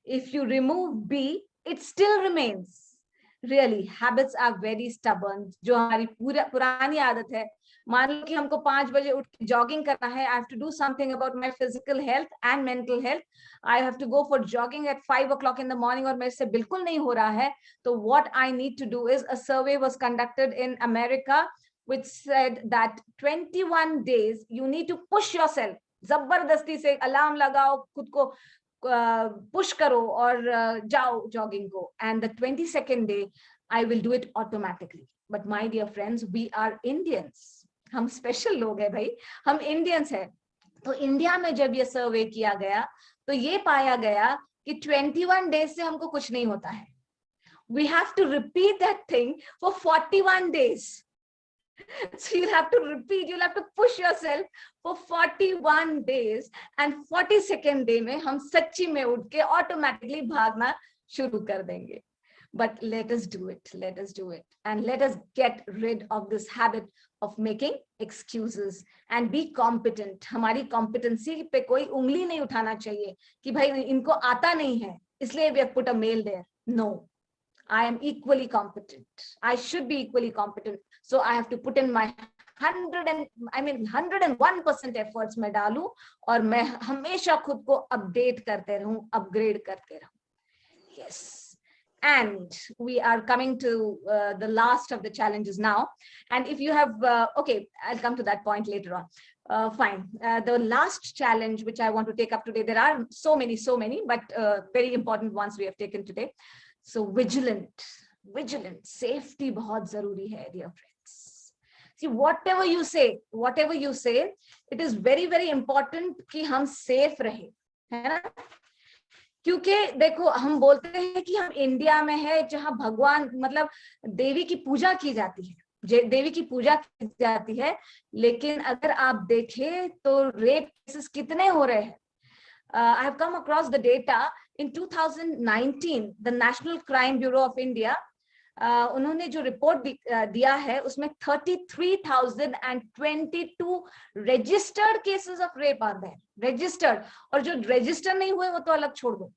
If you remove B, it still remains. Really, habits are very stubborn. जो हमारी पुरानी आदत है, मान लो कि हमको 5 बजे उठ के जॉगिंग करना है. I have to do something about my physical health and mental health. I have to go for jogging at 5 o'clock in the morning और मेरे से बिल्कुल नहीं हो रहा है. तो what I need to do is, a survey was conducted in America which said that 21 days you need to push yourself. जबरदस्ती से अलार्म लगाओ, खुद को पुश करो और जाओ जॉगिंग को. And the 22nd day I will do it automatically. But my dear friends, we are Indians. हम स्पेशल लोग हैं भाई, हम इंडियंस हैं. तो इंडिया में जब ये सर्वे किया गया तो ये पाया गया कि 21 डेज से हमको कुछ नहीं होता है. We have to repeat that thing for 41 days. So you'll have to repeat, you'll have to push yourself for 41 days, and 42nd day में हम सच्ची में उठ के ऑटोमेटिकली भागना शुरू कर देंगे. But let us do it, let us do it, and let us get rid of this habit of making excuses and be competent. हमारी competency पे कोई उंगली नहीं उठाना चाहिए कि भाई इनको आता नहीं है इसलिए we have put a mail there. No, I am equally competent. I should be equally competent. So I have to put in my 101% efforts मैं डालूं और मैं हमेशा खुद को update करते रहूं, upgrade करते रहूं. Yes. And we are coming to the last of the challenges now. And if you have, okay, I'll come to that point later on. Fine. The last challenge which I want to take up today, there are so many, but very important ones we have taken today. So vigilant, safety बहुत जरूरी है, dear friends. See, whatever you say, it is very, very important कि हम safe रहे, है ना? क्योंकि देखो हम बोलते हैं कि हम इंडिया में है जहां भगवान मतलब देवी की पूजा की जाती है, देवी की पूजा की जाती है, लेकिन अगर आप देखें तो रेप केसेस कितने हो रहे हैं. I have come across the data in 2019, the National Crime Bureau of India, उन्होंने जो रिपोर्ट दिया है उसमें 33,022 registered cases of rape are there, registered, और जो register नहीं हुए वो तो अलग छोड़ दो.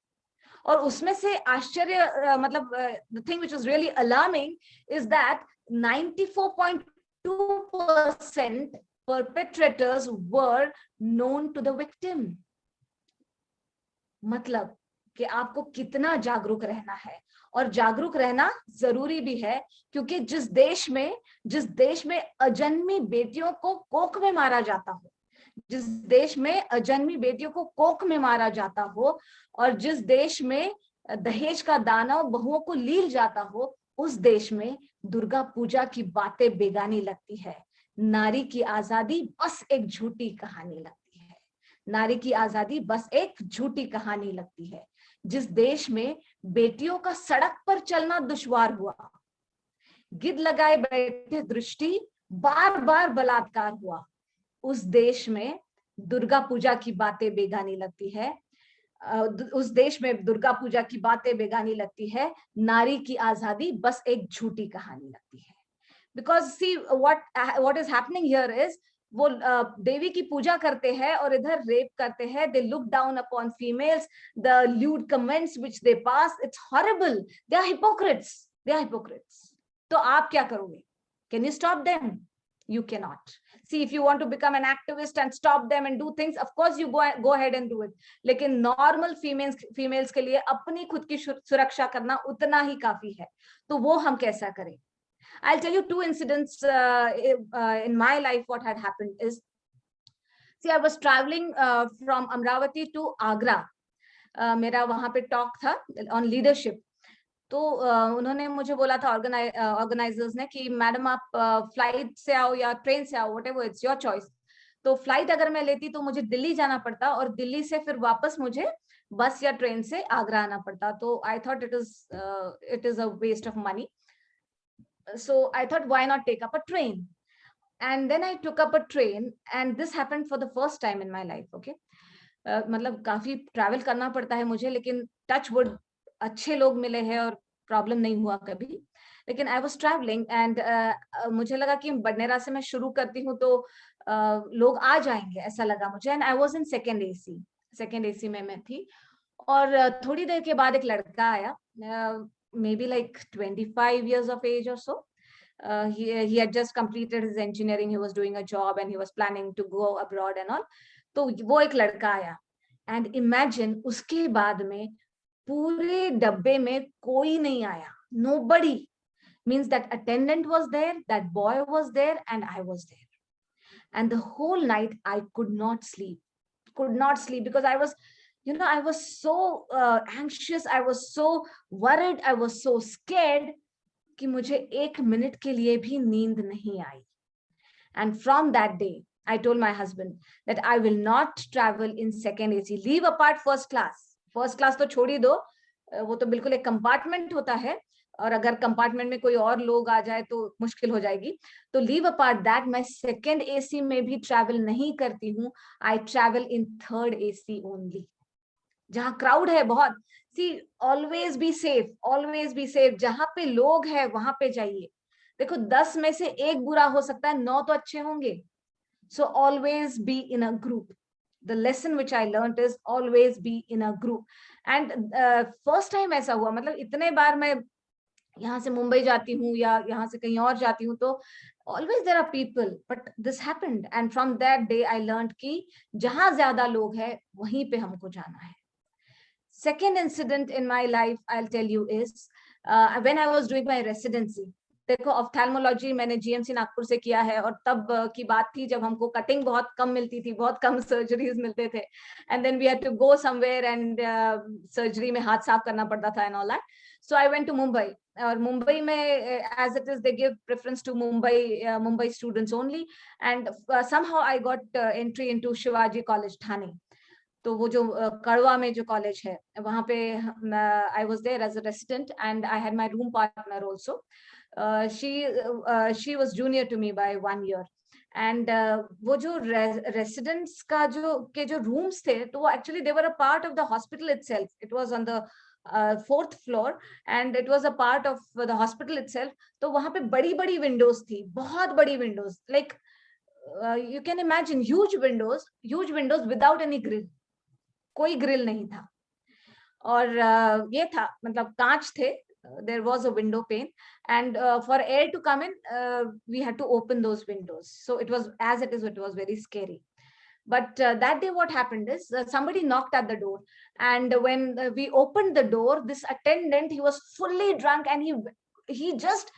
और उसमें से आश्चर्य मतलब the thing which was really alarming is that 94.2% perpetrators were known to the victim. मतलब कि आपको कितना जागरूक रहना है, और जागरूक रहना जरूरी भी है क्योंकि जिस देश में अजन्मी बेटियों को कोख में मारा जाता हो, जिस देश में अजन्मी बेटियों को कोख में मारा जाता हो, और जिस देश में दहेज का दाना बहुओं को लील जाता हो, उस देश में दुर्गा पूजा की बातें बेगानी लगती है. नारी की आजादी बस एक झूठी कहानी लगती है. नारी की आजादी बस एक झूठी कहानी लगती है. जिस देश में बेटियों का सड़क पर चलना दुश्वार हुआ, गिद्ध लगाए बैठे दृष्टि, बार बार बलात्कार हुआ, उस देश में दुर्गा पूजा की बातें बेगानी लगती है. उस देश में दुर्गा पूजा की बातें बेगानी लगती है. नारी की आजादी बस एक झूठी कहानी लगती है. Because see what is happening here is वो देवी की पूजा करते हैं और इधर रेप करते हैं. They look down upon females. The lewd comments which they pass, it's horrible. They are hypocrites. तो आप क्या करोगे? Can you stop them? You cannot. See, if you want to become an activist and stop them and do things, of course you go ahead and do it. लेकिन normal females के लिए अपनी खुद की सुरक्षा करना उतना ही काफी है. तो वो हम कैसा करें? I'll tell you 2 incidents in my life. What had happened is, see, I was traveling from Amravati to Agra. मेरा वहां पे टॉक था ऑन लीडरशिप. तो उन्होंने मुझे बोला था ऑर्गेनाइजर्स ने कि मैडम आप फ्लाइट से आओ या ट्रेन से आओ, व्हाटएवर, इट्स योर चॉइस. तो फ्लाइट अगर मैं लेती तो मुझे दिल्ली जाना पड़ता और दिल्ली से फिर वापस मुझे बस या ट्रेन से आगरा आना पड़ता. तो I thought it is a waste of money. So I thought, why not take up a train? And then I took up a train, and this happened for the first time in my life. Okay, मतलब काफी travel करना पड़ता है मुझे, लेकिन touch wood अच्छे लोग मिले हैं और प्रॉब्लम नहीं हुआ कभी. लेकिन आई वॉज ट्रैवलिंग एंड मुझे लगा कि बडनेरा से मैं शुरू करती हूँ तो लोग आ जाएंगे, ऐसा लगा मुझे. And I was in second AC में मैं थी. और थोड़ी देर के बाद एक लड़का आया, maybe like 25 years of age or so. He had just completed his engineering. He was doing a job and he was planning to go abroad and all. तो वो एक लड़का आया. And imagine, उसके बाद में पूरे डब्बे में कोई नहीं आया. Nobody. Means that attendant was there, that boy was there, and I was there. And the whole night I could not sleep because I was, I was so anxious, I was so worried, I was so scared कि मुझे 1 minute के लिए भी नींद नहीं आई. And from that day, I told my husband that I will not travel in second AC. Leave apart first class. First class तो छोड़ ही दो, वो तो बिल्कुल एक कंपार्टमेंट होता है, और अगर कंपार्टमेंट में कोई और लोग आ जाए तो मुश्किल हो जाएगी. तो लीव अपार्ट दैट, मैं सेकेंड एसी में भी ट्रैवल नहीं करती हूँ. I travel in third AC only, जहां क्राउड है बहुत. सी, ऑलवेज बी सेफ. जहां पे लोग है वहां पे जाइए. देखो 10 में से 1 बुरा हो सकता है, 9 तो अच्छे होंगे. So always be in a group. The lesson which I learned is always be in a group. And first time ऐसा हुआ, मतलब इतने बार मैं यहाँ से मुंबई जाती हूँ या यहाँ से कहीं और जाती हूँ तो always there are people, but this happened, and from that day I learned कि जहाँ ज्यादा लोग हैं वहीं पे हमको जाना है. Second incident in my life I'll tell you is when I was doing my residency. देखो ऑफ्थेल्मोलॉजी मैंने जीएमसी नागपुर से किया है, और तब की बात थी जब हमको कटिंग बहुत कम मिलती थी, बहुत कम सर्जरीज मिलते थे. And then we had to go somewhere and surgery में हाथ साफ करना पड़ता था and all that. So I went to Mumbai, और मुंबई में as it is they give preference to Mumbai students only. And somehow I got entry into Shivaji College Thane. तो वो जो कड़वा में जो कॉलेज है वहां पे I was there as a resident, and I had my room partner also. she was junior to me by 1 year. And वो जो residents का जो rooms थे, तो वो actually they were a part of the hospital itself. It was on the 4th floor and it was a part of the hospital itself. तो वहां पे बड़ी windows थी, बहुत बड़ी windows, like you can imagine huge windows without any grill. कोई grill नहीं था. और ये था, मतलब कांच थे. There was a window pane, and for air to come in, we had to open those windows. So it was, as it is, it was very scary. But that day what happened is somebody knocked at the door, and when we opened the door, this attendant, he was fully drunk, and he just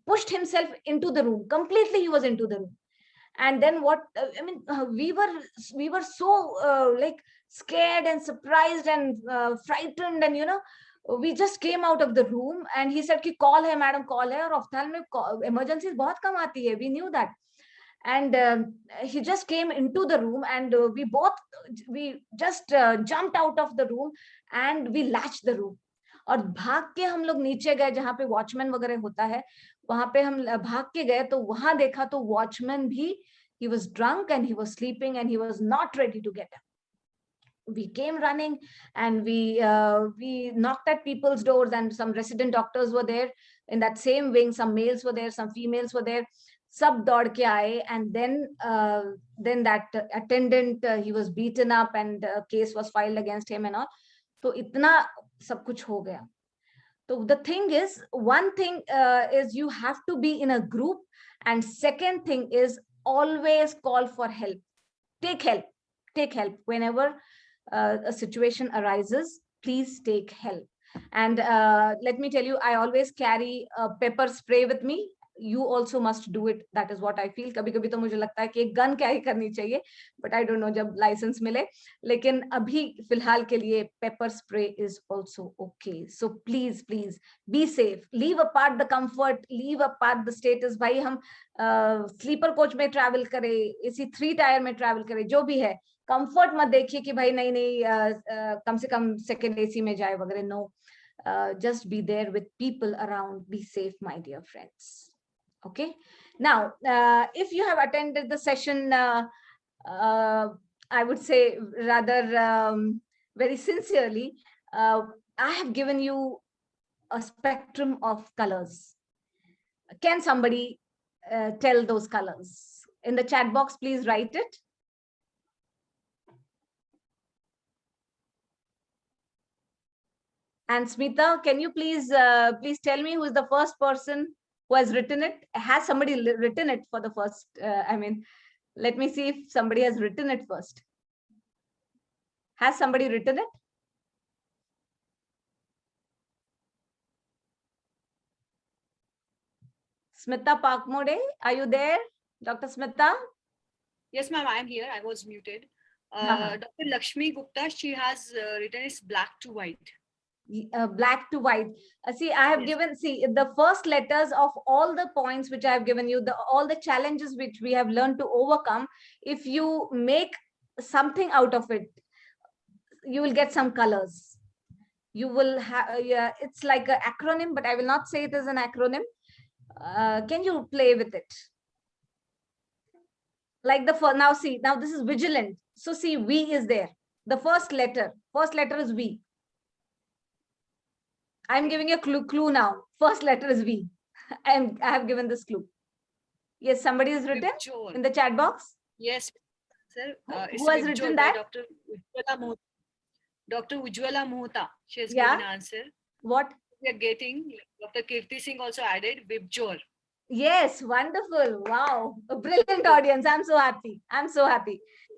pushed himself into the room completely. He was into the room. And then what I mean, we were so like scared and surprised and frightened, and we just came out of the room, and he said कि call है madam, call है, और ऑफ्थाल में emergencies बहुत कम आती है. We knew that. And he just came into the room, and we just jumped out of the room and we latched the room. और भाग के हम लोग नीचे गए जहाँ पे वॉचमैन वगैरह होता है, वहां पे हम भाग के गए. तो वहां देखा तो वॉचमैन भी, he was drunk and he was sleeping and he was not ready to get up. We came running and we knocked at people's doors, and some resident doctors were there in that same wing. Some males were there, some females were there. सब दौड़ के आए, and then that attendant, he was beaten up and a case was filed against him and all. तो इतना सब कुछ हो गया. So the thing is, one thing is you have to be in a group, and second thing is always call for help. Take help whenever a situation arises. Please take help. And let me tell you, I always carry a pepper spray with me. You also must do it. That is what I feel. कभी कभी तो मुझे लगता है कि एक gun carry करनी चाहिए, but I don't know जब लाइसेंस मिले. लेकिन अभी फिलहाल के लिए paper spray is also okay. So please be safe. Leave apart the comfort, leave apart the status. भाई हम स्लीपर कोच में ट्रैवल करें, AC 3 टायर में ट्रैवल करें, जो भी है, कंफर्ट मत देखिए कि भाई नहीं कम से कम सेकंड AC में जाए वगैरह. No, just be there with people around. Be safe, my dear friends. Okay, now if you have attended the session, I would say rather very sincerely, I have given you a spectrum of colors. Can somebody tell those colors? In the chat box, please write it. And Smita, can you please tell me who is the first person who has written it? Has somebody written it for the first? Let me see if somebody has written it first. Has somebody written it? Smita Pakmode, are you there? Dr. Smita? Yes, ma'am, I am here. I was muted. Uh-huh. Dr. Lakshmi Gupta, she has written it's black to white. Black to white. See, I have Yes. given, see, the first letters of all the points which I have given you, all the challenges which we have learned to overcome, if you make something out of it, you will get some colors. You will have, it's like an acronym, but I will not say it is an acronym. Can you play with it? Like now see, now this is vigilant. So see, V is there. The first letter is V. I'm giving you a clue now. First letter is V. I have given this clue. Yes, somebody has written Vibjor. in the chat box. Yes, sir. Who has written that? Dr. Ujjwala Mohta. She has Yeah. given answer. What? We are getting, Dr. Kirti Singh also added Vibjor. Yes, wonderful. Wow. A brilliant audience. I'm so happy.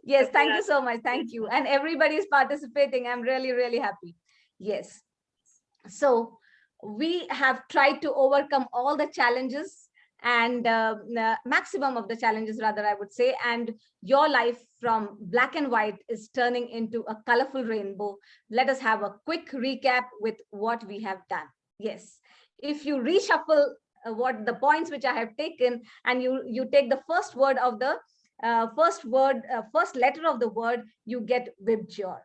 Yes, thank you so much. Thank you. And everybody is participating. I'm really, really happy. Yes. So we have tried to overcome all the challenges and maximum of the challenges, rather, I would say. And your life from black and white is turning into a colorful rainbow. Let us have a quick recap with what we have done. Yes. If you reshuffle what the points which I have taken, and you take the first word of the first letter of the word, you get Vibjor.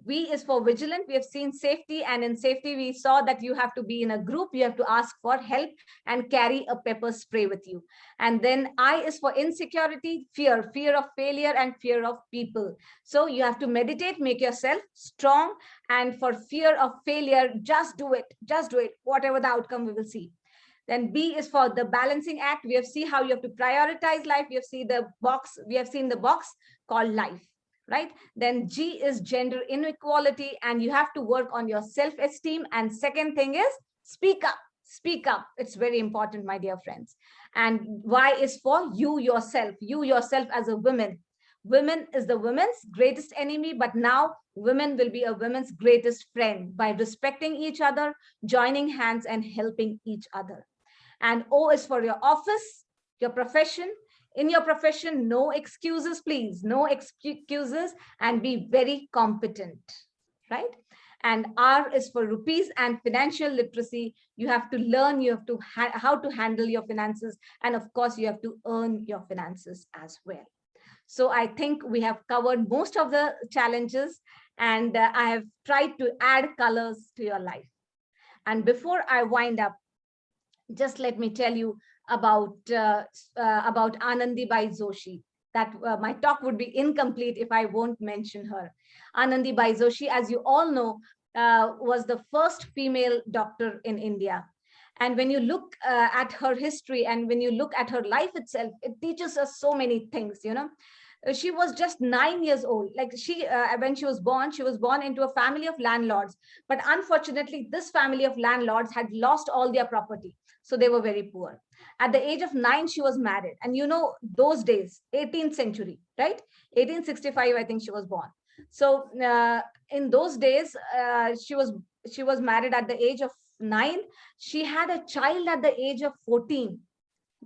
V is for vigilant. We have seen safety, and in safety we saw that you have to be in a group, you have to ask for help and carry a pepper spray with you. And then I is for insecurity, fear of failure and fear of people. So you have to meditate, make yourself strong, and for fear of failure, just do it, whatever the outcome we will see. Then B is for the balancing act. We have seen how you have to prioritize life. We have seen the box called life, right? Then G is gender inequality, and you have to work on your self-esteem. And second thing is speak up. It's very important, my dear friends. And Y is for you yourself as a woman. Women is the women's greatest enemy, but now women will be a women's greatest friend by respecting each other, joining hands and helping each other. And O is for your office, your profession. In your profession, no excuses, please. No excuses, and be very competent, right? And R is for rupees and financial literacy. You have to learn, how to handle your finances. And of course, you have to earn your finances as well. So I think we have covered most of the challenges, and I have tried to add colors to your life. And before I wind up, just let me tell you about Anandibai Joshi. That my talk would be incomplete if I won't mention her. Anandibai Joshi, as you all know, was the first female doctor in India. And when you look at her history and when you look at her life itself, it teaches us so many things, She was just 9 years old. Like when she was born into a family of landlords. But unfortunately, this family of landlords had lost all their property. So they were very poor. At the age of 9, she was married. And those days, 18th century, right? 1865, I think she was born. So in those days, she was married at the age of 9. She had a child at the age of 14.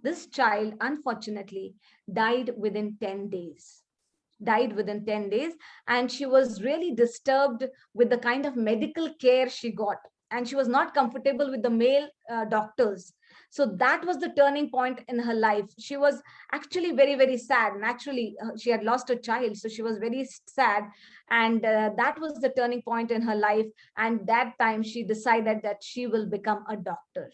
This child, unfortunately, died within 10 days. Died within 10 days. And she was really disturbed with the kind of medical care she got. And she was not comfortable with the male doctors. So that was the turning point in her life. She was actually very, very sad. Naturally, she had lost a child. So she was very sad. And that was the turning point in her life. And that time she decided that she will become a doctor.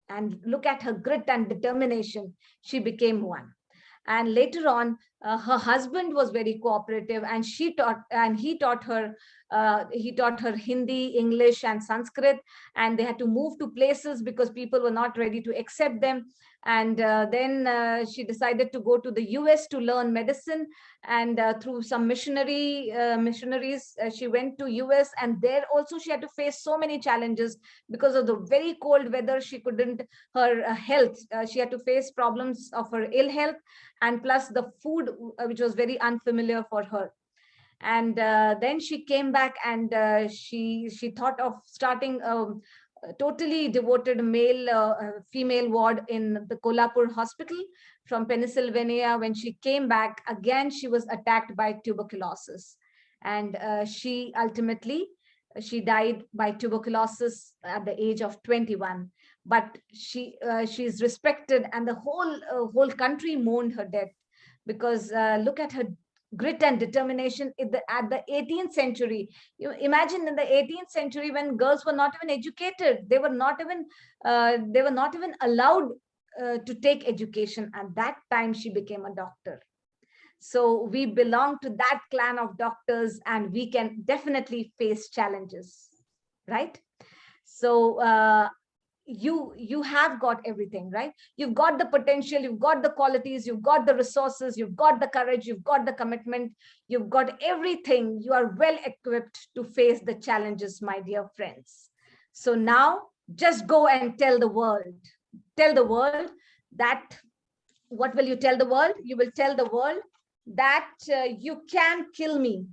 And look at her grit and determination. She became one. And later on, her husband was very cooperative, and he taught her Hindi, English, and Sanskrit. And they had to move to places because people were not ready to accept them. And then she decided to go to the US to learn medicine. And through some missionaries, she went to US. And there also she had to face so many challenges because of the very cold weather. Her health, she had to face problems of her ill health, and plus the food, which was very unfamiliar for her. And then she came back, and she thought of starting a totally devoted female ward in the Kolhapur hospital from Pennsylvania. When she came back again, she was attacked by tuberculosis. And she died by tuberculosis at the age of 21. But she's respected, and the whole country mourned her death, because look at her grit and determination at the 18th century. You imagine, in the 18th century, when girls were not even educated, they were not even allowed to take education. At that time, she became a doctor. So we belong to that clan of doctors, and we can definitely face challenges, right? So you have got everything, right? You've got the potential, you've got the qualities, you've got the resources, you've got the courage, you've got the commitment, you've got everything. You are well equipped to face the challenges, my dear friends. So now just go and tell the world that, what will you tell the world? You will tell the world that you can kill me.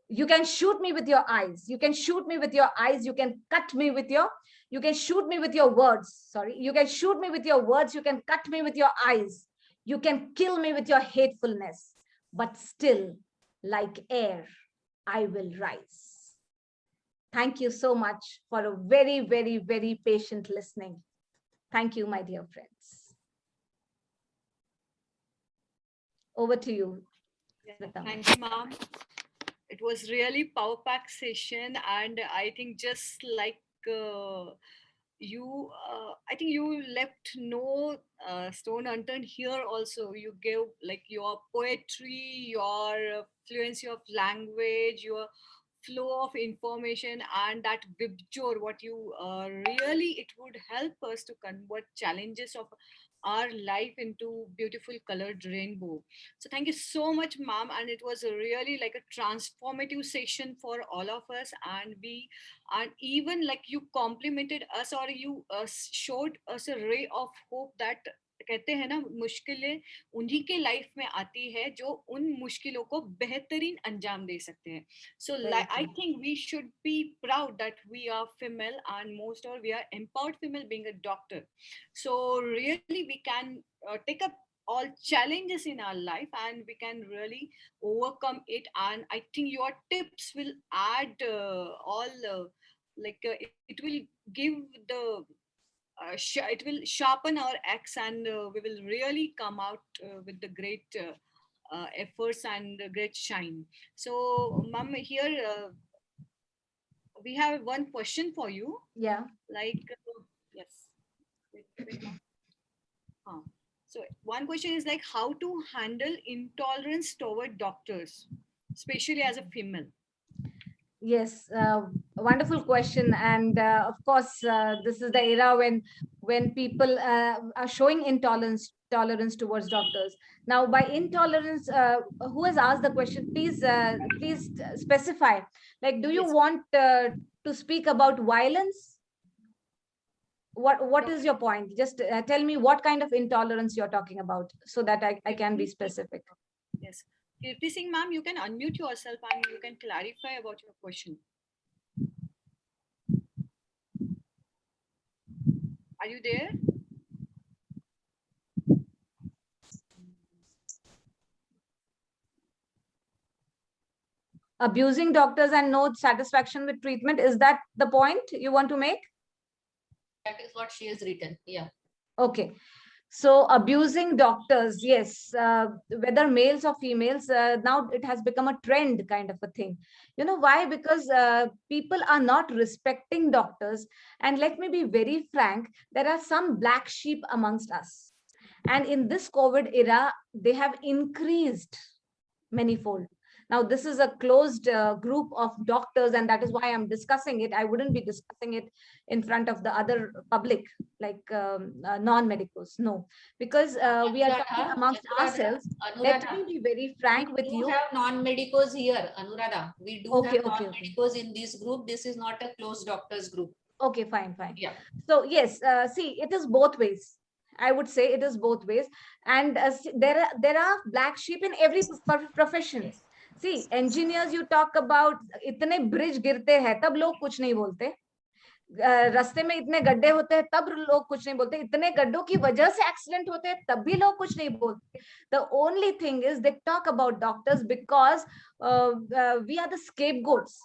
You can shoot me with your eyes. You can shoot me with your eyes. You can cut me with your, you can shoot me with your words. Sorry. You can shoot me with your words. You can cut me with your eyes. You can kill me with your hatefulness. But still, like air, I will rise. Thank you so much for a very, very, very patient listening. Thank you, my dear friends. Over to you. Thank you, ma'am. It was really power-packed session, and I think just like you, I think you left no stone unturned here. Also, you gave like your poetry, your fluency of language, your flow of information, and that vibjor, what you really, it would help us to convert challenges of our life into beautiful colored rainbow. So thank you so much, ma'am. And it was a really like a transformative session for all of us. And even like you complimented us, or you showed us a ray of hope that कहते हैं ना, मुश्किलें उन्हीं के life में आती है जो उन मुश्किलों को बेहतरीन अंजाम दे सकते हैं. So I think we should be proud that we are female, and most of we are empowered female being a doctor. So really we can take up all challenges in our life, and we can really overcome it. And I think your tips will add it will give the it will sharpen our axe, and we will really come out with the great efforts and great shine. So ma'am, here we have one question for you. Yeah. Like yes. Wait, so one question is like, how to handle intolerance toward doctors, especially as a female? Yes, Wonderful question, and of course, this is the era when people are showing tolerance towards doctors. Now, by intolerance, who has asked the question? Please specify. Like, do you Yes. want to speak about violence? What is your point? Just tell me what kind of intolerance you're talking about, so that I can be specific. Yes. Kirti Singh, ma'am, you can unmute yourself and you can clarify about your question. Are you there? Abusing doctors and no satisfaction with treatment, is that the point you want to make? That is what she has written. Yeah. Okay. So abusing doctors, yes, whether males or females, now it has become a trend kind of a thing. You know why? Because people are not respecting doctors. And let me be very frank, there are some black sheep amongst us. And in this COVID era, they have increased manyfold. Now, this is a closed group of doctors, and that is why I'm discussing it. I wouldn't be discussing it in front of the other public, like non-medicals. No, because we are talking amongst ourselves. Let me be very frank with you. We have non-medicos here, Anuradha. We do Okay, have okay, non-medicos in this group. This is not a closed doctors group. Okay, fine. Yeah. So yes, see, it is both ways. I would say it is both ways, and there are black sheep in every profession. Yes. See, engineers, you talk about, इतने bridge गिरते हैं तब लोग कुछ नहीं बोलते, रास्ते में इतने गड्ढे होते हैं तब लोग कुछ नहीं बोलते, इतने गड्ढों की वजह से एक्सीडेंट होते हैं तब भी लोग कुछ नहीं बोलते. The only thing is they talk about doctors because we are the scapegoats.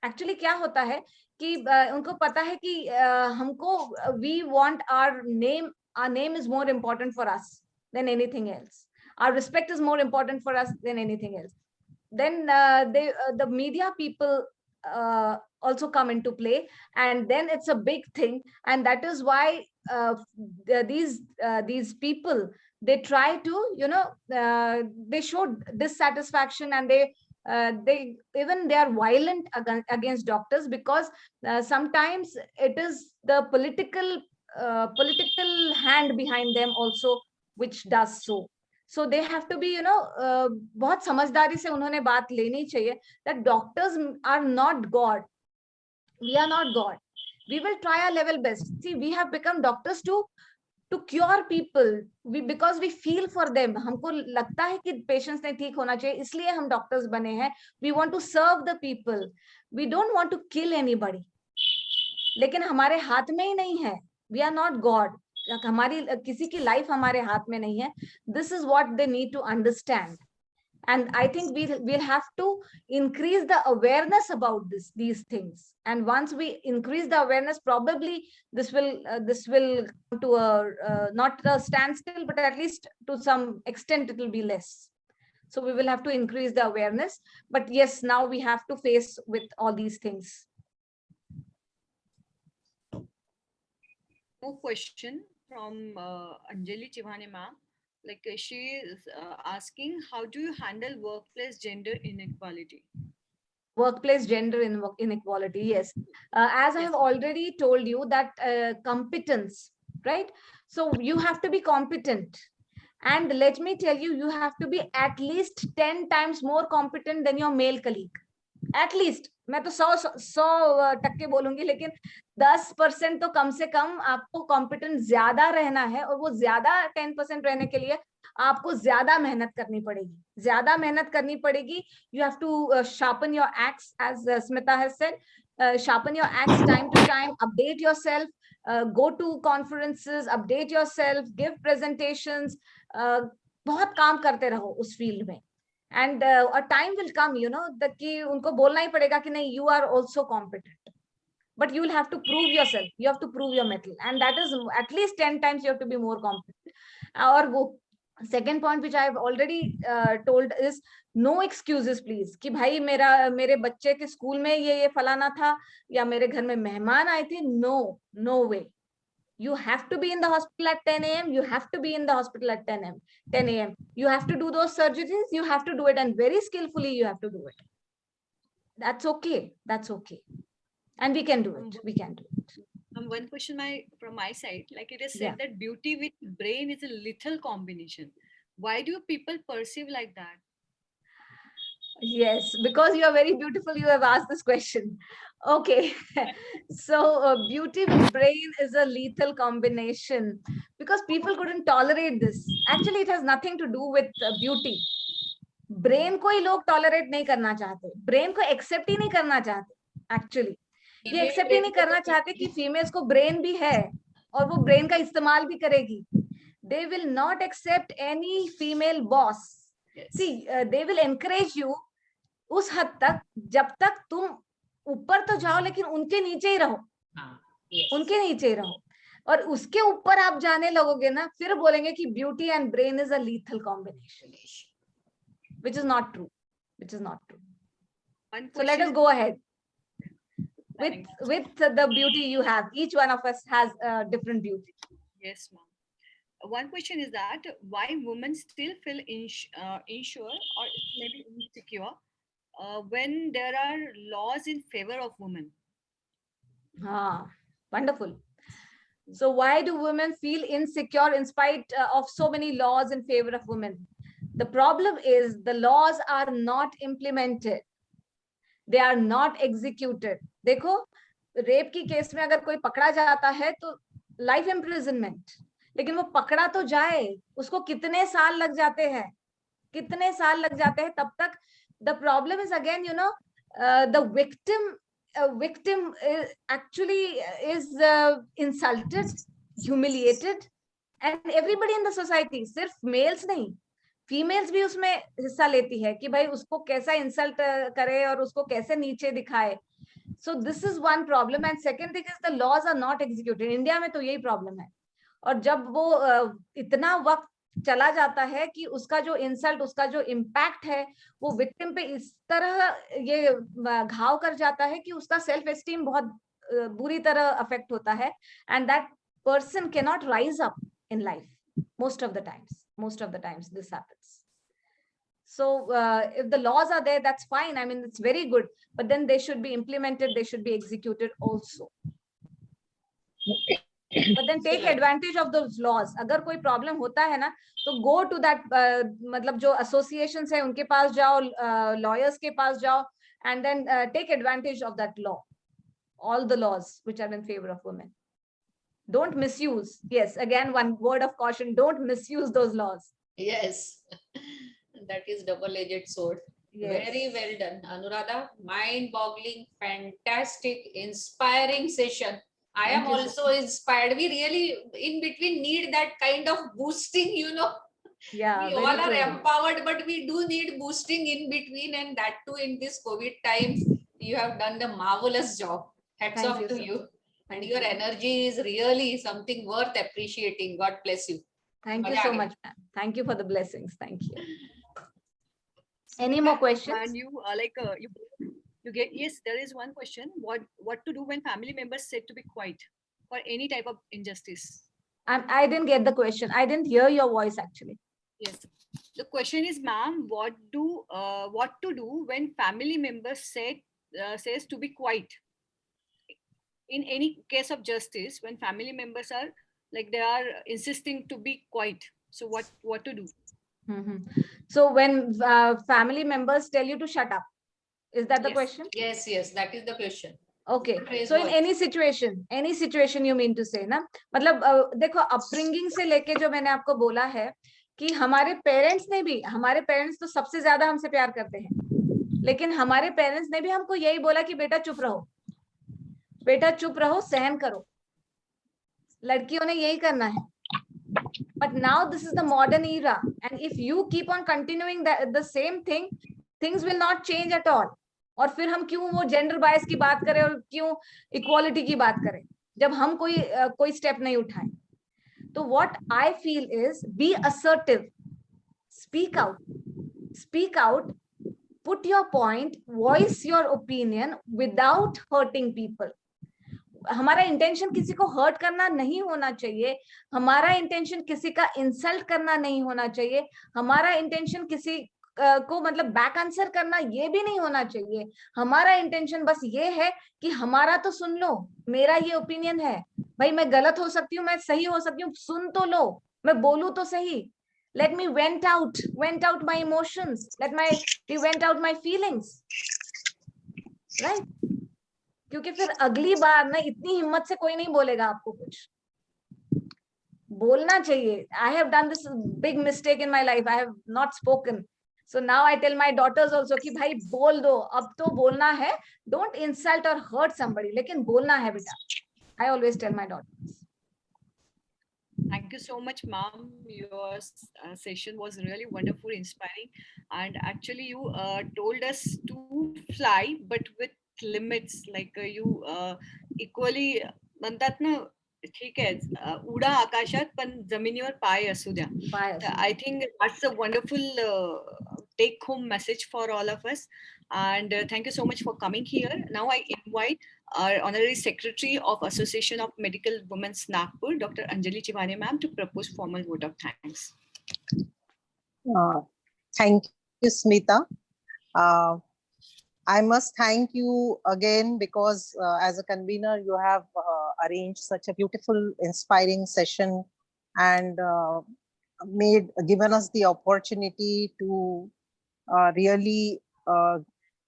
Actually क्या होता है कि उनको पता है कि हमको we want our name is more important for us than anything else. Our respect is more important for us than anything else. Then the media people also come into play, and then it's a big thing, and that is why these people, they try to they show dissatisfaction, and they are violent against doctors, because sometimes it is the political hand behind them also which does so. So they have to be, बहुत समझदारी से उन्होंने बात लेनी चाहिए that doctors are not God. We are not God. We will try our level best. See, we have become doctors to cure people. Because we feel for them. हमको लगता है कि patients ने ठीक होना चाहिए, इसलिए हम doctors बने हैं. We want to serve the people. We don't want to kill anybody. लेकिन हमारे हाथ में ही नहीं है. We are not God. हमारी किसी की लाइफ हमारे हाथ में नहीं है. This is what they need to understand, and I think we'll have to increase the awareness about these things. And once we increase the awareness, probably this will come to a not a standstill, but at least to some extent it will be less. So we will have to increase the awareness. But yes, now we have to face with all these things. No question from Anjali Chivane ma'am. Like she is asking, how do you handle workplace gender inequality? Workplace gender inequality, yes. As I have already told you that competence, right? So you have to be competent. And let me tell you, you have to be at least 10 times more competent than your male colleague. At least. मैं तो 100% बोलूंगी, लेकिन 10% तो कम से कम आपको competent ज्यादा रहना है, और वो ज्यादा 10% रहने के लिए आपको ज्यादा मेहनत करनी पड़ेगी. You have to sharpen your axe, as Smita has said. Sharpen your axe time to time, update yourself, go to conferences, update yourself, give presentations. बहुत काम करते रहो उस फील्ड में. And a time will come, that कि उनको बोलना ही पड़ेगा कि नहीं, you are also competent, but you will have to prove yourself. You have to prove your mettle, and that is at least 10 times you have to be more competent. और वो second point which I have already told is no excuses please, कि भाई मेरे बच्चे के school में ये फलाना था, या मेरे घर में मेहमान आए थे. No way. You have to be in the hospital at 10 a.m. You have to be in the hospital at 10 a.m. You have to do those surgeries. You have to do it, and very skillfully you have to do it. That's okay. And we can do it. We can do it. One question from my side, like it is said Yeah. that beauty with brain is a lethal combination. Why do people perceive like that? Yes, because you are very beautiful, you have asked this question. Okay, so beauty with brain is a lethal combination because people couldn't tolerate this. Actually, it has nothing to do with beauty. Brain को ही लोग tolerate नहीं करना चाहते, brain को accept ही नहीं करना चाहते. Actually ये एक्सेप्ट ही नहीं करना चाहते कि फीमेल्स को ब्रेन भी है और वो ब्रेन का इस्तेमाल भी करेगी. They will not accept any female boss. See they will encourage you उस हद तक जब तक तुम ऊपर तो जाओ लेकिन उनके नीचे ही रहो. उनके नीचे ही रहो. और उसके ऊपर आप जाने लगोगे ना, फिर बोलेंगे कि beauty and brain is a lethal combination, which is not true. Which is not true. So let us go ahead with the beauty you have. Each one of us has a different beauty. Yes, ma'am. One question is that why women still feel unsure or maybe insecure when there are laws in favor of women? Wonderful. So why do women feel insecure in spite of so many laws in favor of women? The problem is the laws are not implemented. They are not executed. देखो, rape की case में अगर कोई पकड़ा जाता है तो life imprisonment, लेकिन वो पकड़ा तो जाए, उसको कितने साल लग जाते हैं, कितने साल लग जाते हैं तब तक. The problem is again, you know, the victim actually is insulted, humiliated, and everybody in the society, सिर्फ males नहीं, फीमेल्स भी उसमें हिस्सा लेती है कि भाई उसको कैसा इंसल्ट करे और उसको कैसे नीचे दिखाए. So this is one problem. And second thing is the laws are not executed. India में तो यही प्रॉब्लम है. और जब वो इतना वक्त चला जाता है कि उसका जो इंसल्ट, उसका जो इम्पैक्ट है वो विक्टिम पे इस तरह ये घाव कर जाता है कि उसका सेल्फ एस्टीम बहुत बुरी तरह अफेक्ट होता है. And that person can not rise up in life most of the times this happens. So if the laws are there, that's fine. I mean, it's very good, but then they should be implemented, they should be executed also. But then take advantage of those laws. अगर कोई problem होता है ना तो go to that मतलब जो associations है उनके पास जाओ, lawyers के पास जाओ, and then take advantage of that law, all the laws which are in favor of women. Don't misuse. Yes, again, one word of caution, don't misuse those laws. Yes, that is double-edged sword. Yes. Very well done, Anuradha. Mind-boggling, fantastic, inspiring session. I am also inspired. We really, in between, need that kind of boosting, you know. Yeah, we all are empowered, but we do need boosting in between, and that too in this COVID times. You have done the marvelous job. Hats off to you. And your energy is really something worth appreciating. God bless you. Thank you so much, ma'am. Thank you for the blessings. Thank you. Any more questions? And you get, yes, there is one question. What to do when family members said to be quiet for any type of injustice? I didn't get the question. I didn't hear your voice actually. Yes. The question is, ma'am, what to do when family members says to be quiet? In any case of justice, when family members are like they are insisting to be quiet, so what to do? So when family members tell you to shut up, is that the question? Yes, that is the question. Okay, so in any situation you mean to say ना, मतलब देखो upbringing से लेके जो मैंने आपको बोला है कि हमारे पेरेंट्स तो सबसे ज्यादा हमसे प्यार करते हैं, लेकिन हमारे पेरेंट्स ने भी हमको यही बोला कि बेटा चुप रहो, सहन करो, लड़कियों ने यही करना है. But now this is the modern era, and if you keep on continuing the same thing, things will not change at all. और फिर हम क्यों वो जेंडर बायस की बात करें और क्यों इक्वालिटी की बात करें जब हम कोई स्टेप नहीं उठाएं. तो what I feel is be assertive, speak out, put your point, voice your opinion without hurting people. हमारा इंटेंशन किसी को हर्ट करना नहीं होना चाहिए, हमारा इंटेंशन किसी का इंसल्ट करना नहीं होना चाहिए, हमारा इंटेंशन किसी को मतलब बैक आंसर करना ये भी नहीं होना चाहिए. हमारा इंटेंशन बस ये है कि हमारा तो सुन लो, मेरा ये ओपिनियन है भाई, मैं गलत हो सकती हूँ, मैं सही हो सकती हूँ, सुन तो लो, मैं बोलूं तो सही. Let me vent out my emotions. Let me vent out my feelings. Right? क्योंकि फिर अगली बार ना इतनी हिम्मत से कोई नहीं बोलेगा आपको कुछ. बोलना चाहिए. I have done this big mistake in my life. I have not spoken. So now I tell my daughters also कि भाई बोल दो, अब तो बोलना है. Don't insult or hurt somebody. लेकिन बोलना है बेटा. I always tell my daughters. Thank you so much, ma'am. Your session was really wonderful, inspiring, and actually, you told us to fly, but with limits. Like you equally म्हणतात ना, ठीक आहे, उडा आकाशात पण जमिनीवर पाय असू द्या. Bye. I think that's a wonderful take home message for all of us. And thank you so much for coming here. Now I invite our Honorary Secretary of Association of Medical Women's Nagpur, Dr. Anjali Chivane ma'am, to propose formal vote of thanks. Thank you, Smita. I must thank you again because as a convener, you have arranged such a beautiful, inspiring session and given us the opportunity to really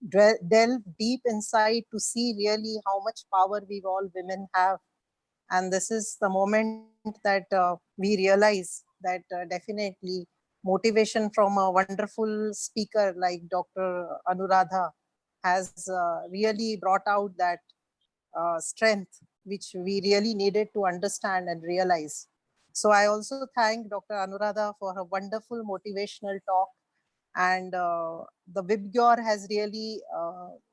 delve deep inside to see really how much power we all women have. And this is the moment that we realize that definitely motivation from a wonderful speaker like Dr. Anuradha has really brought out that strength which we really needed to understand and realize. So I also thank Dr. Anuradha for her wonderful motivational talk, and the Vibgyor has really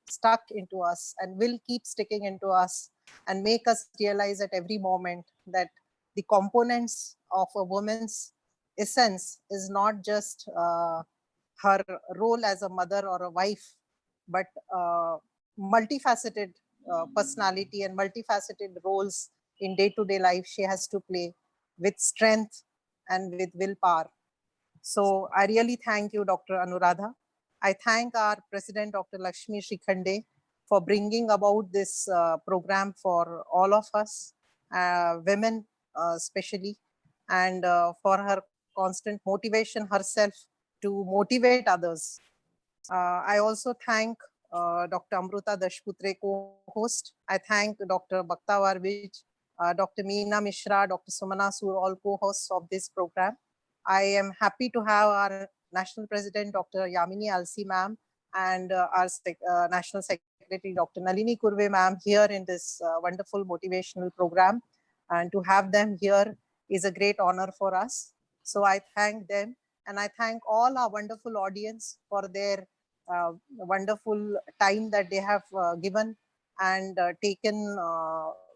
stuck into us and will keep sticking into us and make us realize at every moment that the components of a woman's essence is not just her role as a mother or a wife, but multifaceted personality and multifaceted roles in day-to-day life she has to play with strength and with willpower. So I really thank you, Dr. Anuradha. I thank our President, Dr. Lakshmi Shikhande, for bringing about this program for all of us, women especially, and for her constant motivation herself to motivate others. I also thank Dr. Amruta Dashputre, co-host. I thank Dr. Bhakta Varvij, Dr. Meena Mishra, Dr. Sumana Sur, all co-hosts of this program. I am happy to have our National President, Dr. Yamini Alsi ma'am, and our National Secretary, Dr. Nalini Kurve ma'am, here in this wonderful motivational program. And to have them here is a great honor for us. So I thank them, and I thank all our wonderful audience for their wonderful time that they have given and taken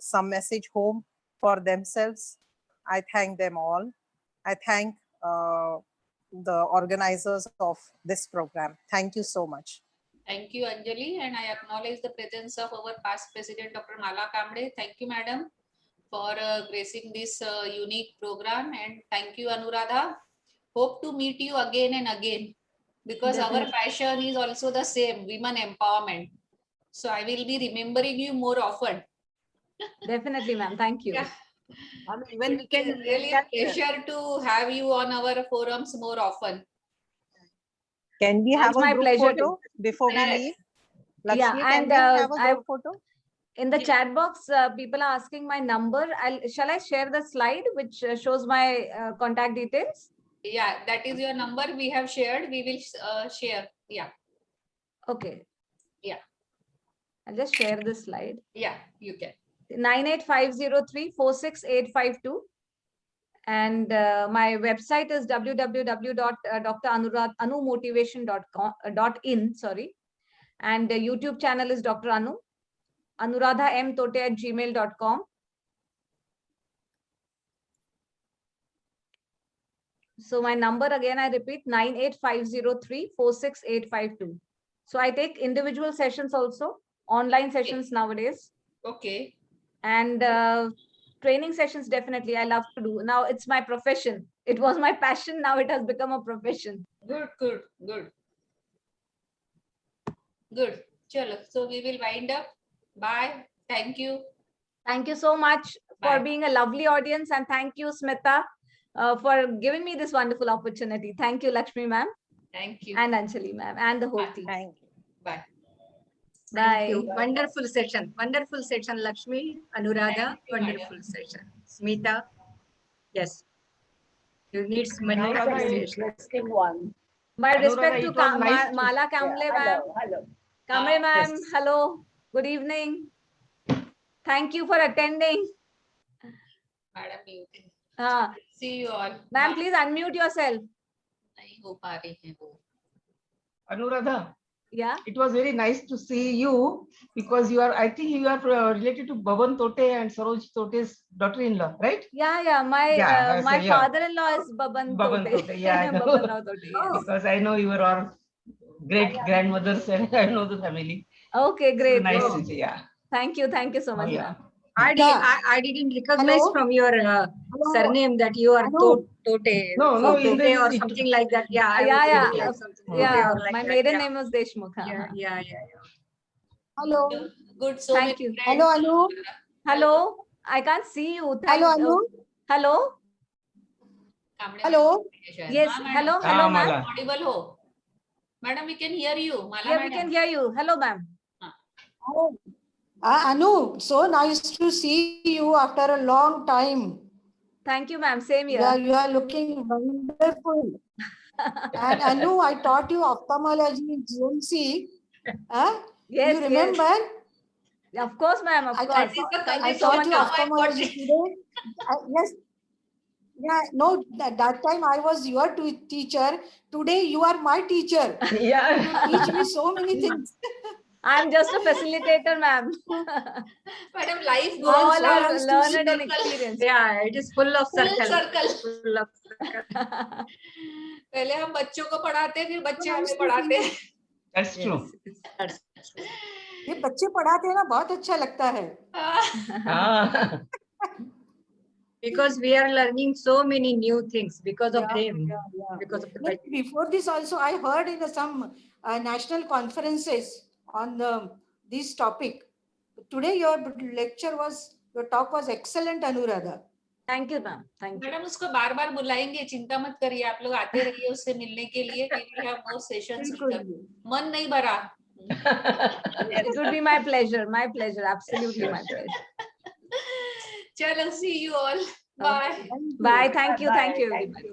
some message home for themselves. I thank them all. I thank the organizers of this program. Thank you so much. Thank you, Anjali, and I acknowledge the presence of our past president, Dr. Mala Kamble. Thank you, madam, for gracing this unique program, and thank you, Anuradha. Hope to meet you again and again, because our passion is also the same, women empowerment. So I will be remembering you more often. Definitely, ma'am. Thank you. Yeah. Even we can really a pleasure to have you on our forums more often. Can we have It's a my group pleasure photo before we Yes. leave? Lakshmi, Yeah, can and we have a group photo? in the chat box, people are asking my number. Shall I share the slide which shows my contact details? Yeah, that is your number we have shared. We will share. Yeah. Okay. Yeah. I'll just share this slide. Yeah, you can. 98503 46852. And my website is www.dranumotivation.in. Sorry. And the YouTube channel is Dr. Anu. anuradhamtote@gmail.com. So my number again, I repeat, 98503 46852. So I take individual sessions also, online sessions nowadays. Okay. And training sessions, definitely, I love to do. Now it's my profession. It was my passion. Now it has become a profession. Good, good, good. Good. Chalo. So we will wind up. Bye. Thank you. Thank you so much for Bye. being a lovely audience, and thank you, Smita, for giving me this wonderful opportunity. Thank you, Lakshmi ma'am, Thank you. and Anjali ma'am, and the whole Bye. team. Thank you. Bye. Thank you. Bye. Wonderful session. Wonderful session, Lakshmi, Anuradha. Thank you, Wonderful madam. session. Smita. Yes. You need many Anuradha, appreciation. interesting one. My Anuradha, respect to it was nice to- Mala Kamble ma'am. Hello. Kamble ma'am, Yes. hello. Good evening. Thank you for attending. Madam, you can Uh, see you all. ma'am, Bye. please unmute yourself. नहीं हो पा रही है वो. Anuradha, Yeah. it was very nice to see you because you are, I think you are related to Bhavan Tote and Saroj Tote's daughter-in-law, right? Yeah. My Yeah, my so, yeah. father-in-law is Baban Bhavan Tote. Tote, yeah, I know. Baban Rao Tote, yes. Because I know you were all great grandmothers and I know the family. Okay, So great. nice great. to see, yeah. Thank you so Oh, much, yeah. ma'am. I didn't recognize Hello? from your surname that you are Hello? Tote No, no, in Tote this- or something like that. Yeah, I Yeah, was yeah, thinking like something Tote Yeah, or like my that, maiden yeah. name was Deshmukh. Yeah. Hello? Good. So Thank many you. friends. Hello, Anu? Hello, I can't see you. Hello, Anu? Hello. Kamde Hello? Madam है शायद. Yes. हाँ, madam. Hello, Ah, hello, ma'am. Mala. Audible हो. Madam, we can hear you. Mala Yeah, we madam. can hear you. Hello, ma'am. Anu, so nice to see you after a long time. Thank you, ma'am. Same Yeah, here. you are looking wonderful. And Anu, I taught you ophthalmology in GMC. Huh? Yes, You remember? yes. Of course, ma'am. Of I course. thought- Thank I you so taught much. you ma'am. ophthalmology today. Yes. Yeah, no, that time I was your teacher. Today you are my teacher. Yeah. You teach me so many things. I'm just a facilitator, ma'am. Madam, life You goes all so are nice to learned see and circle. experienced. Yeah, it is full of Full circle. circle. Full of circle. पहले हम बच्चों को पढ़ाते हैं, फिर बच्चे Nice हमें to see पढ़ाते you. हैं. That's true. That's true. ये बच्चे पढ़ाते हैं ना बहुत अच्छा लगता है. Ah. Because we are learning so many new things because of them. Yeah. Because of the But before this also, I heard in some national conferences on this topic. Today your talk was excellent, Anuradha. Thank you, ma'am. Thank you. Madam उसको बार बार बुलाएंगे, चिंता मत करिए, आप लोग आते रहिए उससे मिलने के लिए. We will have more sessions with her. मन नहीं भरा. It would be my pleasure. My pleasure. Absolutely my pleasure. चलो, see you all. Bye. Bye. Thank you. Thank you, everybody.